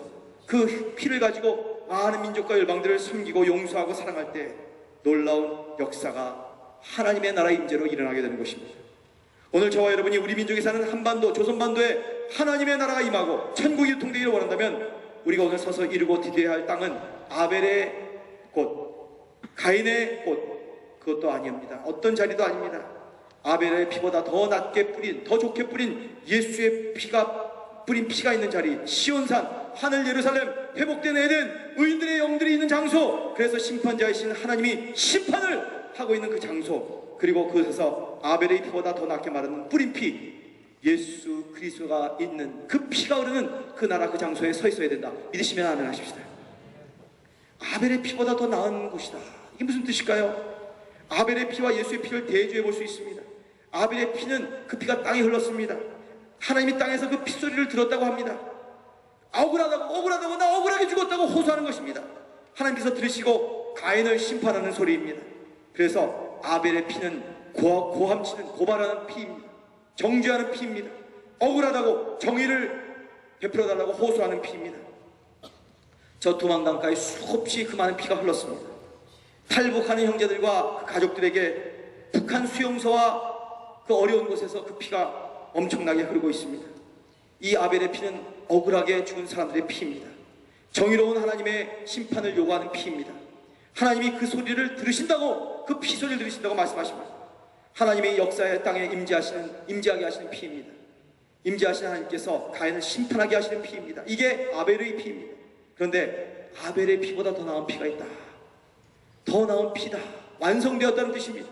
그 피를 가지고 많은 민족과 열방들을 섬기고 용서하고 사랑할 때 놀라운 역사가 하나님의 나라의 임재로 일어나게 되는 것입니다. 오늘 저와 여러분이 우리 민족이 사는 한반도, 조선반도에 하나님의 나라가 임하고 천국이 유통되기를 원한다면 우리가 오늘 서서 이루고 디뎌야 할 땅은 아벨의 꽃, 가인의 꽃, 그것도 아닙니다. 어떤 자리도 아닙니다. 아벨의 피보다 더 낮게 뿌린, 더 좋게 뿌린 예수의 피가 뿌린 피가 있는 자리, 시온산, 하늘 예루살렘, 회복된 에덴, 의인들의 영들이 있는 장소, 그래서 심판자이신 하나님이 심판을 하고 있는 그 장소, 그리고 그곳에서 아벨의 피보다 더 낫게 마르는 뿌린 피, 예수 그리스도가 있는 그 피가 흐르는 그 나라 그 장소에 서 있어야 된다. 믿으시면 아멘 하십시다. 아벨의 피보다 더 나은 곳이다. 이게 무슨 뜻일까요? 아벨의 피와 예수의 피를 대조해 볼 수 있습니다. 아벨의 피는 그 피가 땅에 흘렀습니다. 하나님이 땅에서 그 핏소리를 들었다고 합니다. 억울하다고 나 억울하게 죽었다고 호소하는 것입니다. 하나님께서 들으시고 가인을 심판하는 소리입니다. 그래서 아벨의 피는 고함치는 고발하는 피입니다. 정죄하는 피입니다. 억울하다고 정의를 베풀어달라고 호소하는 피입니다. 저 두만강가에 수없이 그 많은 피가 흘렀습니다. 탈북하는 형제들과 그 가족들에게 북한 수용소와 그 어려운 곳에서 그 피가 엄청나게 흐르고 있습니다. 이 아벨의 피는 억울하게 죽은 사람들의 피입니다. 정의로운 하나님의 심판을 요구하는 피입니다. 하나님이 그 소리를 들으신다고, 그 피 소리를 들으신다고 말씀하십니다. 하나님의 역사의 땅에 임재하게 하시는 피입니다. 임재하시는 하나님께서 가인을 심판하게 하시는 피입니다. 이게 아벨의 피입니다. 그런데 아벨의 피보다 더 나은 피가 있다. 더 나은 피다. 완성되었다는 뜻입니다.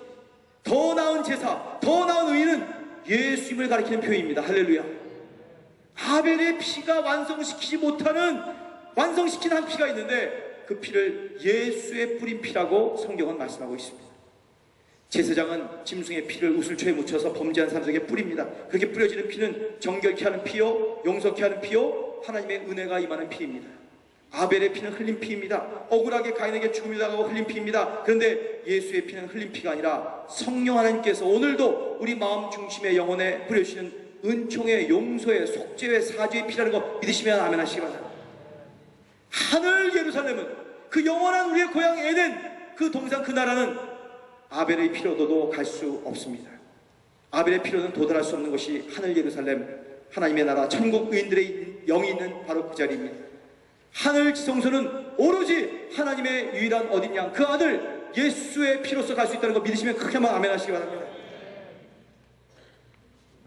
더 나은 제사, 더 나은 의는 예수님을 가리키는 표현입니다. 할렐루야. 아벨의 피가 완성시키는 한 피가 있는데 그 피를 예수의 뿌린 피라고 성경은 말씀하고 있습니다. 제사장은 짐승의 피를 우슬초에 묻혀서 범죄한 사람들에게 뿌립니다. 그렇게 뿌려지는 피는 정결케 하는 피요, 용서케 하는 피요, 하나님의 은혜가 임하는 피입니다. 아벨의 피는 흘린 피입니다. 억울하게 가인에게 죽음이 당하고 흘린 피입니다. 그런데 예수의 피는 흘린 피가 아니라 성령 하나님께서 오늘도 우리 마음 중심의 영혼에 뿌려주시는 은총의 용서의 속죄의 사죄의 피라는 거 믿으시면 아멘 하시기 바랍니다. 하늘 예루살렘은 그 영원한 우리의 고향 에덴, 그 동산 그 나라는 아벨의 피로도 갈 수 없습니다. 아벨의 피로는 도달할 수 없는 것이 하늘 예루살렘, 하나님의 나라, 천국 의인들의 영이 있는 바로 그 자리입니다. 하늘 지성소는 오로지 하나님의 유일한 어린 양, 그 아들 예수의 피로서 갈 수 있다는 거 믿으시면 크게 한번 아멘 하시기 바랍니다.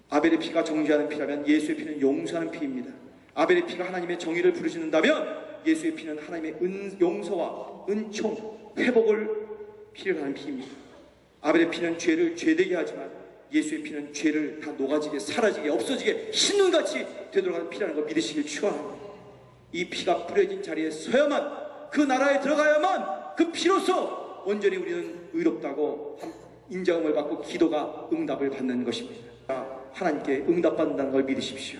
아벨의 피가 정죄하는 피라면 예수의 피는 용서하는 피입니다. 아벨의 피가 하나님의 정의를 부르짖는다면 예수의 피는 하나님의 용서와 은총, 회복을 필요로 하는 피입니다. 아벨의 피는 죄를 죄되게 하지만 예수의 피는 죄를 다 녹아지게, 사라지게, 없어지게 신눈같이 되도록 하는 피라는 걸 믿으시길 축원합니다. 이 피가 뿌려진 자리에 서야만, 그 나라에 들어가야만 그 피로서 온전히 우리는 의롭다고 인정을 받고 기도가 응답을 받는 것입니다. 하나님께 응답받는다는 걸 믿으십시오.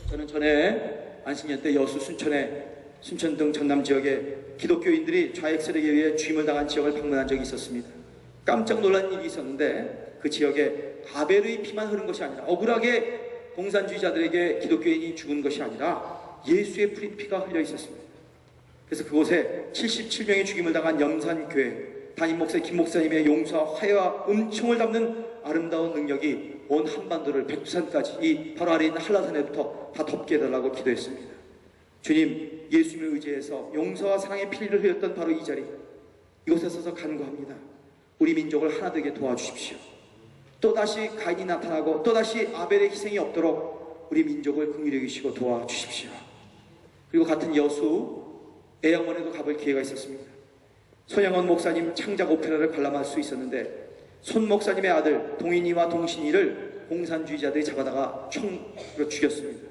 저는 전에 안식년 때 여수 순천 등 전남 지역에 기독교인들이 좌익 세력에 의해 죽임을 당한 지역을 방문한 적이 있었습니다. 깜짝 놀란 일이 있었는데 그 지역에 아벨의 피만 흐른 것이 아니라, 억울하게 공산주의자들에게 기독교인이 죽은 것이 아니라 예수의 뿌린 피가 흘려 있었습니다. 그래서 그곳에 77명의 죽임을 당한 염산교회 담임 목사 김 목사님의 용서와 화해와 은총을 담는 아름다운 능력이 온 한반도를 백두산까지 이 바로 아래 있는 한라산에부터 다 덮게 해달라고 기도했습니다. 주님, 예수님을 의지해서 용서와 사랑의 피를 흘렸던 바로 이 자리, 이곳에 서서 간구합니다. 우리 민족을 하나 되게 도와주십시오. 또다시 가인이 나타나고 또다시 아벨의 희생이 없도록 우리 민족을 긍휼히 여기시고 도와주십시오. 그리고 같은 여수 애양원에도 가볼 기회가 있었습니다. 손양원 목사님 창작 오페라를 관람할 수 있었는데 손 목사님의 아들 동인이와 동신이를 공산주의자들이 잡아다가 총으로 죽였습니다.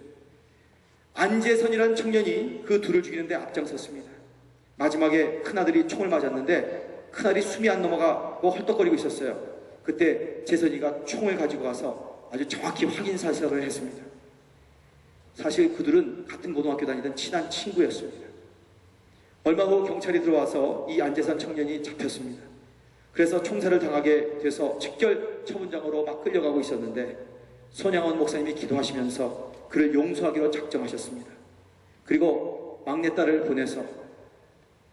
안재선이라는 청년이 그 둘을 죽이는데 앞장섰습니다. 마지막에 큰아들이 총을 맞았는데 큰아들이 숨이 안 넘어가고 헐떡거리고 있었어요. 그때 재선이가 총을 가지고 가서 아주 정확히 확인 사살을 했습니다. 사실 그들은 같은 고등학교 다니던 친한 친구였습니다. 얼마 후 경찰이 들어와서 이 안재선 청년이 잡혔습니다. 그래서 총살을 당하게 돼서 직결 처분장으로 막 끌려가고 있었는데 손양원 목사님이 기도하시면서 그를 용서하기로 작정하셨습니다. 그리고 막내딸을 보내서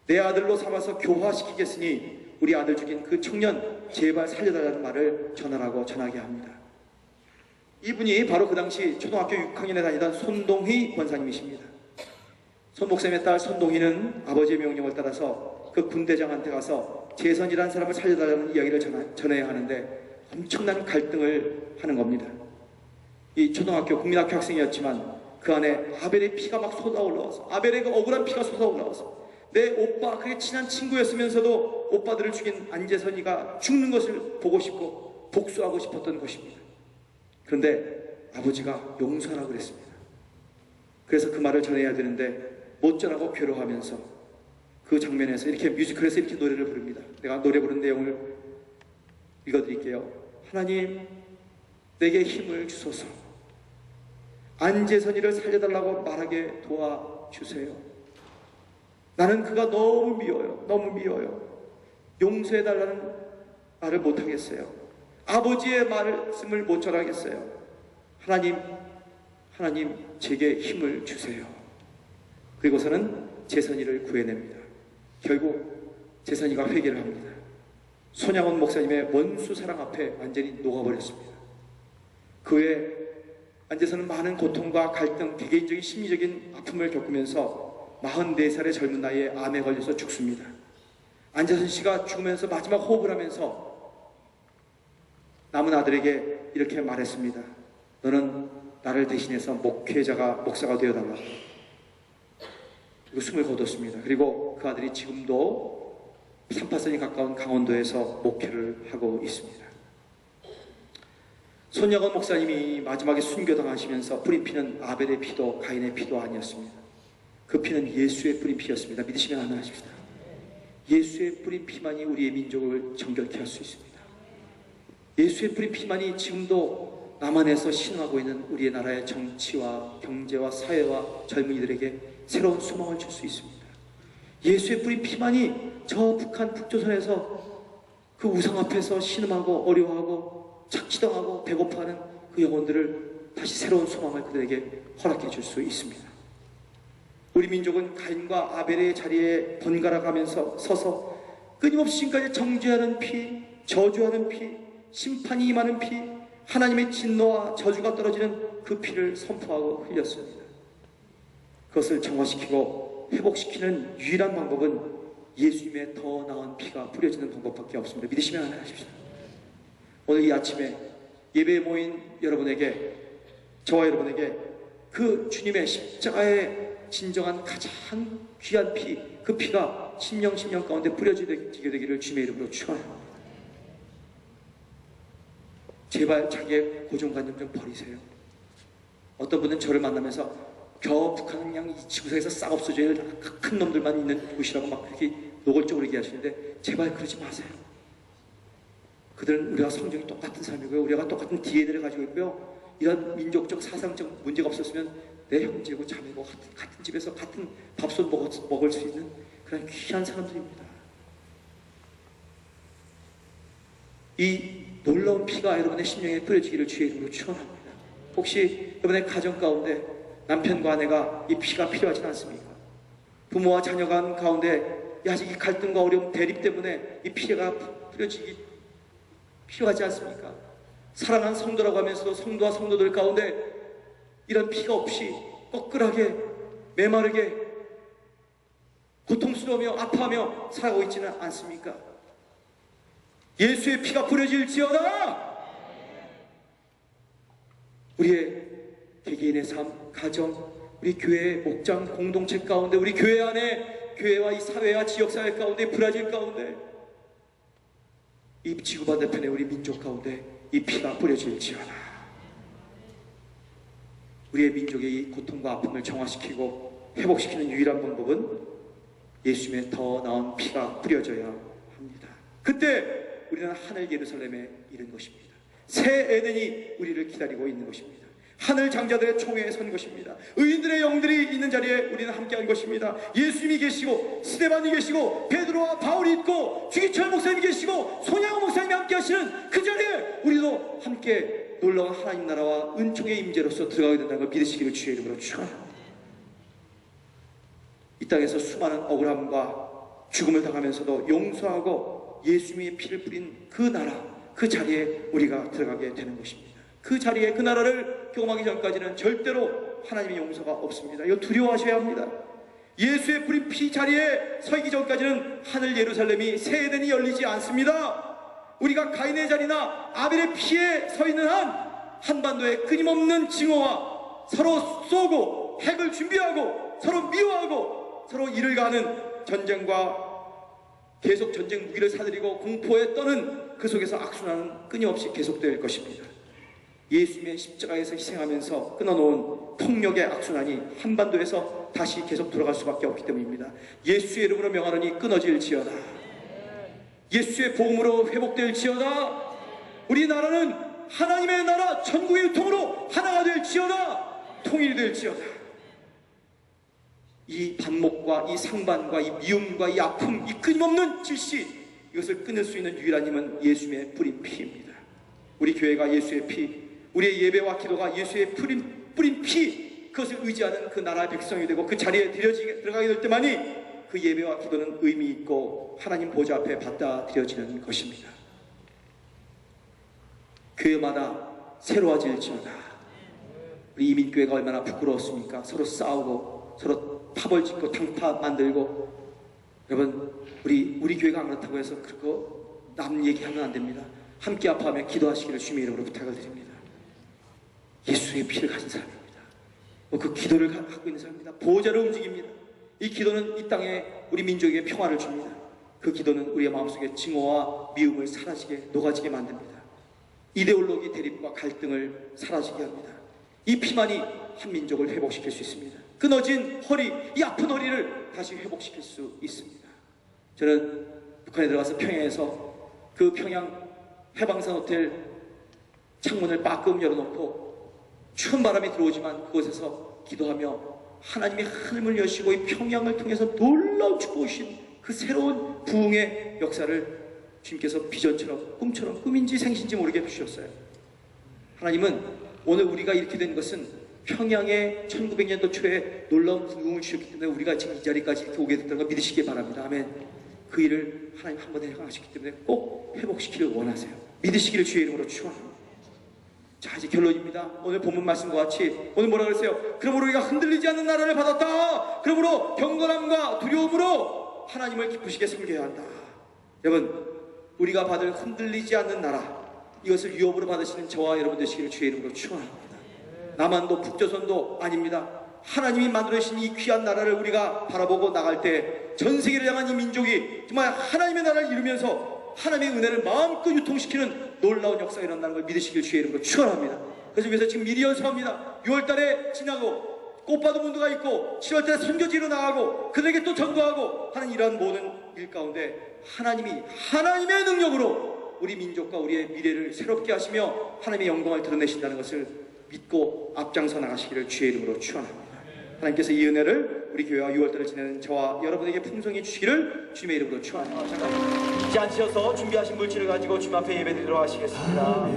내 아들로 삼아서 교화시키겠으니 우리 아들 죽인 그 청년 제발 살려달라는 말을 전하라고 전하게 합니다. 이분이 바로 그 당시 초등학교 6학년에 다니던 손동희 권사님이십니다. 손 목사님의 딸 손동희는 아버지의 명령을 따라서 그 군대장한테 가서 재선이라는 사람을 살려달라는 이야기를 전해야 하는데 엄청난 갈등을 하는 겁니다. 이 초등학교 국민학교 학생이었지만 그 안에 아벨의 피가 막 쏟아올라와서, 아벨의 그 억울한 피가 쏟아올라와서 내 오빠, 그게 친한 친구였으면서도 오빠들을 죽인 안재선이가 죽는 것을 보고 싶고 복수하고 싶었던 것입니다. 그런데 아버지가 용서하라고 그랬습니다. 그래서 그 말을 전해야 되는데 못 전하고 괴로워하면서 그 장면에서 이렇게 뮤지컬에서 이렇게 노래를 부릅니다. 내가 노래 부른 내용을 읽어드릴게요. 하나님, 내게 힘을 주소서. 안재선이를 살려달라고 말하게 도와주세요. 나는 그가 너무 미워요. 너무 미워요. 용서해달라는 말을 못하겠어요. 아버지의 말씀을 못 전하겠어요. 하나님 제게 힘을 주세요. 그리고서는 재선이를 구해냅니다. 결국 재선이가 회개를 합니다. 손양원 목사님의 원수 사랑 앞에 완전히 녹아버렸습니다. 그 후에 안재선은 많은 고통과 갈등, 개개인적인 심리적인 아픔을 겪으면서 44살의 젊은 나이에 암에 걸려서 죽습니다. 안재선 씨가 죽으면서 마지막 호흡을 하면서 남은 아들에게 이렇게 말했습니다. 너는 나를 대신해서 목사가 되어달라. 그리고 숨을 거뒀습니다. 그리고 그 아들이 지금도 38선이 가까운 강원도에서 목회를 하고 있습니다. 손양원 목사님이 마지막에 순교당하시면서 뿌린 피는 아벨의 피도 가인의 피도 아니었습니다. 그 피는 예수의 뿌린 피였습니다. 믿으시면 아멘 하십시다. 예수의 뿌린 피만이 우리의 민족을 정결케 할 수 있습니다. 예수의 뿌린 피만이 지금도 남한에서 신음하고 있는 우리의 나라의 정치와 경제와 사회와 젊은이들에게 새로운 소망을 줄 수 있습니다. 예수의 뿌린 피만이 저 북한 북조선에서 그 우상 앞에서 신음하고 어려워하고 착취당하고 배고파하는 그 영혼들을 다시 새로운 소망을 그들에게 허락해 줄 수 있습니다. 우리 민족은 가인과 아벨의 자리에 번갈아 가면서 서서 끊임없이 지금까지 정죄하는 피, 저주하는 피, 심판이 임하는 피, 하나님의 진노와 저주가 떨어지는 그 피를 선포하고 흘렸습니다. 그것을 정화시키고 회복시키는 유일한 방법은 예수님의 더 나은 피가 뿌려지는 방법밖에 없습니다. 믿으시면 아멘 하십시오. 오늘 이 아침에 예배에 모인 여러분에게, 저와 여러분에게 그 주님의 십자가의 진정한 가장 귀한 피, 그 피가 심령 가운데 뿌려지게 되기를 주님의 이름으로 축원합니다. 제발 자기의 고정관념 좀 버리세요. 어떤 분은 저를 만나면서 겨우 북한은 그냥 이 지구상에서 싹 없어져야 큰 놈들만 있는 곳이라고 막 그렇게 노골적으로 얘기하시는데 제발 그러지 마세요. 그들은 우리가 성경이 똑같은 삶이고요. 우리가 똑같은 DNA를 가지고 있고요. 이런 민족적 사상적 문제가 없었으면 내 형제고 자매고 같은 집에서 같은 밥솥 먹을 수 있는 그런 귀한 사람들입니다. 이 놀라운 피가 여러분의 심령에 뿌려지기를 주의 이름으로 축원합니다. 혹시 여러분의 가정 가운데 남편과 아내가 이 피가 필요하진 않습니까? 부모와 자녀간 가운데 아직 이 갈등과 어려움, 대립 때문에 이 피가 뿌려지기 필요하지 않습니까? 사랑하는 성도라고 하면서도 성도와 성도들 가운데 이런 피가 없이 꺼끌하게 메마르게 고통스러우며 아파하며 살아가고 있지는 않습니까? 예수의 피가 뿌려질지어다! 우리의 개개인의 삶, 가정, 우리 교회의 목장 공동체 가운데, 우리 교회 안에, 교회와 이 사회와 지역사회 가운데, 브라질 가운데, 이 지구 반대편에 우리 민족 가운데 이 피가 뿌려질지어다. 우리의 민족의 이 고통과 아픔을 정화시키고 회복시키는 유일한 방법은 예수님의 더 나은 피가 뿌려져야 합니다. 그때 우리는 하늘 예루살렘에 이른 것입니다. 새 에덴이 우리를 기다리고 있는 것입니다. 하늘 장자들의 총회에 선 것입니다. 의인들의 영들이 있는 자리에 우리는 함께한 것입니다. 예수님이 계시고 스데반이 계시고 베드로와 바울이 있고 주기철 목사님이 계시고 손양호 목사님이 함께 하시는 그 자리에 우리도 함께 놀라운 하나님 나라와 은총의 임재로서 들어가게 된다는 걸 믿으시기를 주의 이름으로 축원합니다. 이 땅에서 수많은 억울함과 죽음을 당하면서도 용서하고 예수님의 피를 뿌린 그 나라, 그 자리에 우리가 들어가게 되는 것입니다. 그 자리에 그 나라를 경험하기 전까지는 절대로 하나님의 용서가 없습니다. 이거 두려워하셔야 합니다. 예수의 뿌린 피 자리에 서기 전까지는 하늘 예루살렘이 새 에덴이 열리지 않습니다. 우리가 가인의 자리나 아벨의 피에 서 있는 한 한반도의 끊임없는 증오와 서로 쏘고 핵을 준비하고 서로 미워하고 서로 이를 가는 전쟁과 계속 전쟁 무기를 사들이고 공포에 떠는 그 속에서 악순환은 끊임없이 계속될 것입니다. 예수님의 십자가에서 희생하면서 끊어놓은 폭력의 악순환이 한반도에서 다시 계속 돌아갈 수밖에 없기 때문입니다. 예수의 이름으로 명하노니 끊어질지어다. 예수의 복음으로 회복될지어다. 우리나라는 하나님의 나라 천국의 유통으로 하나가 될지어다. 통일이 될지어다. 이 반목과 이 상반과 이 미움과 이 아픔, 이 끊임없는 질시, 이것을 끊을 수 있는 유일한 힘은 예수님의 뿌린 피입니다. 우리 교회가 예수의 피, 우리의 예배와 기도가 예수의 뿌린 피, 그것을 의지하는 그 나라의 백성이 되고 그 자리에 들어가게 될 때만이 그 예배와 기도는 의미 있고 하나님 보좌 앞에 받아들여지는 것입니다. 교회마다 새로워질지어다. 우리 이민교회가 얼마나 부끄러웠습니까? 서로 싸우고 서로 파벌짓고 당파 만들고. 여러분, 우리 교회가 안 그렇다고 해서 그거 남 얘기하면 안 됩니다. 함께 아파하며 기도하시기를 주님의 이름으로 부탁을 드립니다. 예수의 피를 가진 사람입니다. 그 기도를 갖고 있는 사람입니다. 보호자를 움직입니다. 이 기도는 이 땅에 우리 민족에게 평화를 줍니다. 그 기도는 우리의 마음속에 증오와 미움을 사라지게 녹아지게 만듭니다. 이데올로기 대립과 갈등을 사라지게 합니다. 이 피만이 한 민족을 회복시킬 수 있습니다. 끊어진 허리, 이 아픈 허리를 다시 회복시킬 수 있습니다. 저는 북한에 들어가서 평양에서 그 평양 해방산 호텔 창문을 빠끔 열어놓고 추운 바람이 들어오지만 그곳에서 기도하며 하나님의 하늘을 여시고 이 평양을 통해서 놀라운 축복이신 그 새로운 부흥의 역사를 주님께서 비전처럼 꿈처럼 꿈인지 생신지 모르게 해주셨어요. 하나님은 오늘 우리가 이렇게 된 것은 평양의 1900년도 초에 놀라운 부흥을 주셨기 때문에 우리가 지금 이 자리까지 이렇게 오게 됐다는 걸 믿으시기 바랍니다. 아멘. 그 일을 하나님 한 번에 행하셨기 때문에 꼭 회복시키길 원하세요. 믿으시기를 주의 이름으로 축원합니다. 자, 이제 결론입니다. 오늘 본문 말씀과 같이 오늘 뭐라 그랬어요? 그러므로 우리가 흔들리지 않는 나라를 받았다. 그러므로 경건함과 두려움으로 하나님을 기쁘시게 섬겨야 한다. 여러분, 우리가 받을 흔들리지 않는 나라, 이것을 유업으로 받으시는 저와 여러분 되시기를 주의 이름으로 축원합니다. 남한도 북조선도 아닙니다. 하나님이 만들어주신 이 귀한 나라를 우리가 바라보고 나갈 때 전 세계를 향한 이 민족이 정말 하나님의 나라를 이루면서 하나님의 은혜를 마음껏 유통시키는 놀라운 역사가 일어난다는 걸 믿으시길 주의 이름으로 축원합니다. 그래서 위해서 지금 미리 연습합니다. 6월달에 지나고 꽃받은 문도가 있고 7월달에 선교지로 나가고 그들에게 또 전도하고 하는 이러한 모든 일 가운데 하나님의 능력으로 우리 민족과 우리의 미래를 새롭게 하시며 하나님의 영광을 드러내신다는 것을 믿고 앞장서 나가시기를 주의 이름으로 축원합니다. 하나님께서 이 은혜를 우리 교회와 6월달을 지내는 저와 여러분에게 풍성히 주시기를 주님의 이름으로 축원합니다. 잠깐 잊지 않으셔서 준비하신 물질을 가지고 주님 앞에 예배드리도록 하시겠습니다.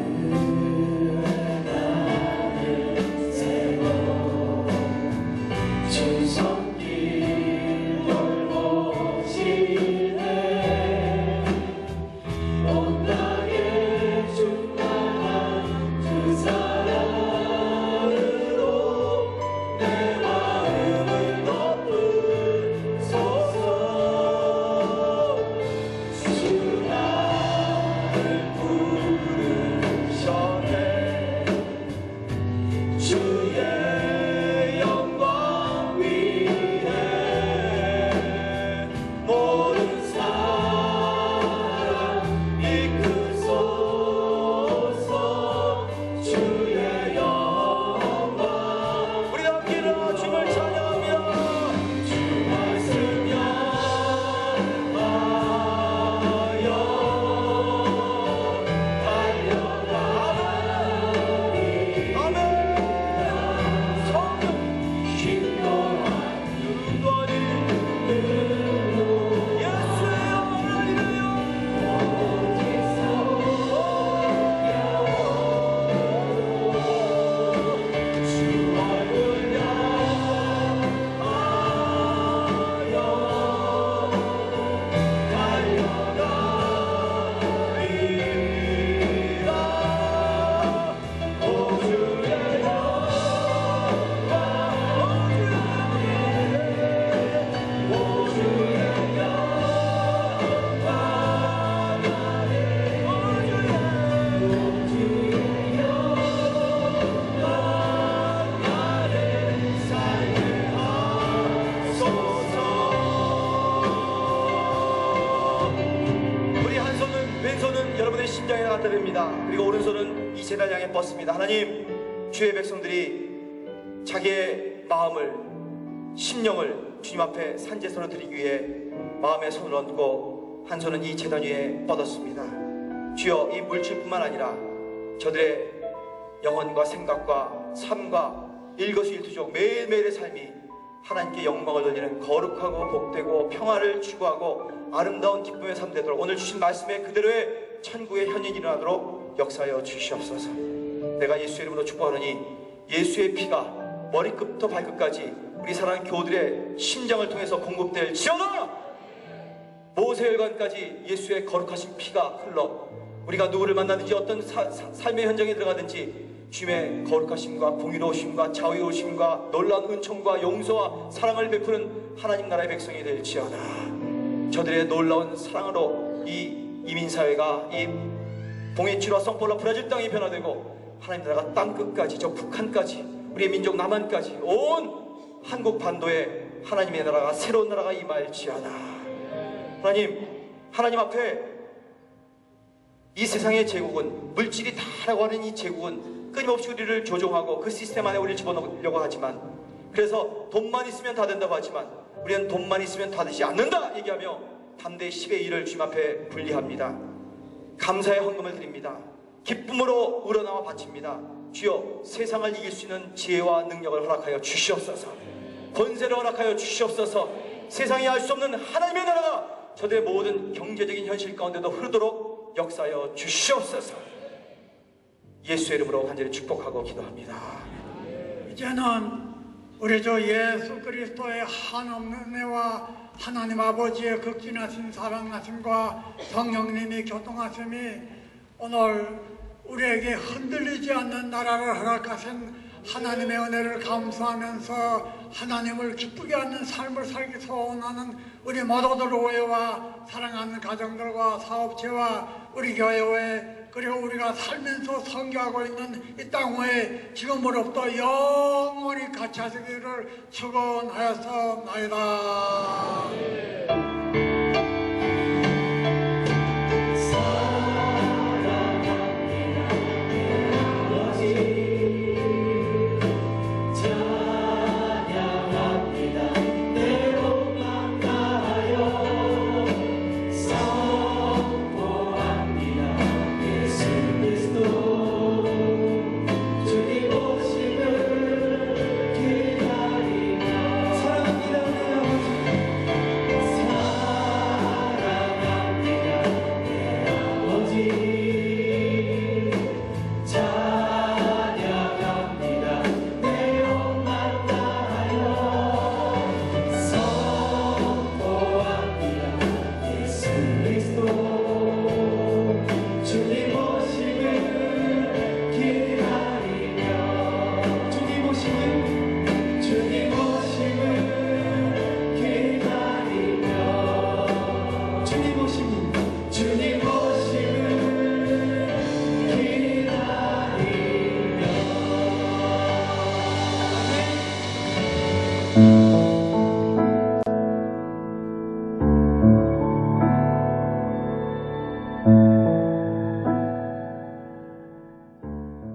셔 갖다 뵙니다. 그리고 오른손은 이 제단 향해 뻗습니다. 하나님, 주의 백성들이 자기의 마음을, 심령을 주님 앞에 산제선을 드리기 위해 마음에 손을 얹고 한 손은 이 제단 위에 뻗었습니다. 주여, 이 물질뿐만 아니라 저들의 영혼과 생각과 삶과 일거수일투족 매일매일의 삶이 하나님께 영광을 돌리는 거룩하고 복되고 평화를 추구하고 아름다운 기쁨의 삶 되도록 오늘 주신 말씀에 그대로의 천국의 현인이 일어나도록 역사하여 주시옵소서. 내가 예수의 이름으로 축복하노니 예수의 피가 머리끝부터 발끝까지 우리 사랑하는 교우들의 심장을 통해서 공급될 지어다. 모세혈관까지 예수의 거룩하신 피가 흘러 우리가 누구를 만나든지 어떤 삶의 현장에 들어가든지 주님의 거룩하심과 공의로우심과 자유로우심과 놀라운 은총과 용서와 사랑을 베푸는 하나님 나라의 백성이 될지어다. 저들의 놀라운 사랑으로 이 이민사회가 이 봉해치와 성폴라 브라질 땅이 변화되고 하나님 나라가 땅끝까지 저 북한까지 우리의 민족 남한까지 온 한국 반도에 하나님의 나라가 새로운 나라가 임할지어다. 하나님 앞에 이 세상의 제국은 물질이 다라고 하는 이 제국은 끊임없이 우리를 조종하고 그 시스템 안에 우리를 집어넣으려고 하지만 그래서 돈만 있으면 다 된다고 하지만 우리는 돈만 있으면 다 되지 않는다 얘기하며 담대 10의 1을 주님 앞에 분리합니다. 감사의 헌금을 드립니다. 기쁨으로 우러나와 바칩니다. 주여, 세상을 이길 수 있는 지혜와 능력을 허락하여 주시옵소서. 권세를 허락하여 주시옵소서. 세상이 알 수 없는 하나님의 나라가 저들의 모든 경제적인 현실 가운데도 흐르도록 역사하여 주시옵소서. 예수의 이름으로 간절히 축복하고 기도합니다. 이제는 우리 주 예수 그리스도의 한없는 은혜와 하나님 아버지의 극진하신 사랑하심과 성령님이 교통하심이 오늘 우리에게 흔들리지 않는 나라를 허락하신 하나님의 은혜를 감사하면서 하나님을 기쁘게 하는 삶을 살기 소원하는 우리 모두들 교회와 사랑하는 가정들과 사업체와 우리 교회 그리고 우리가 살면서 선교하고 있는 이 땅에 지금으로부터 영원히 같이 하시기를 축원하였사옵나이다. you.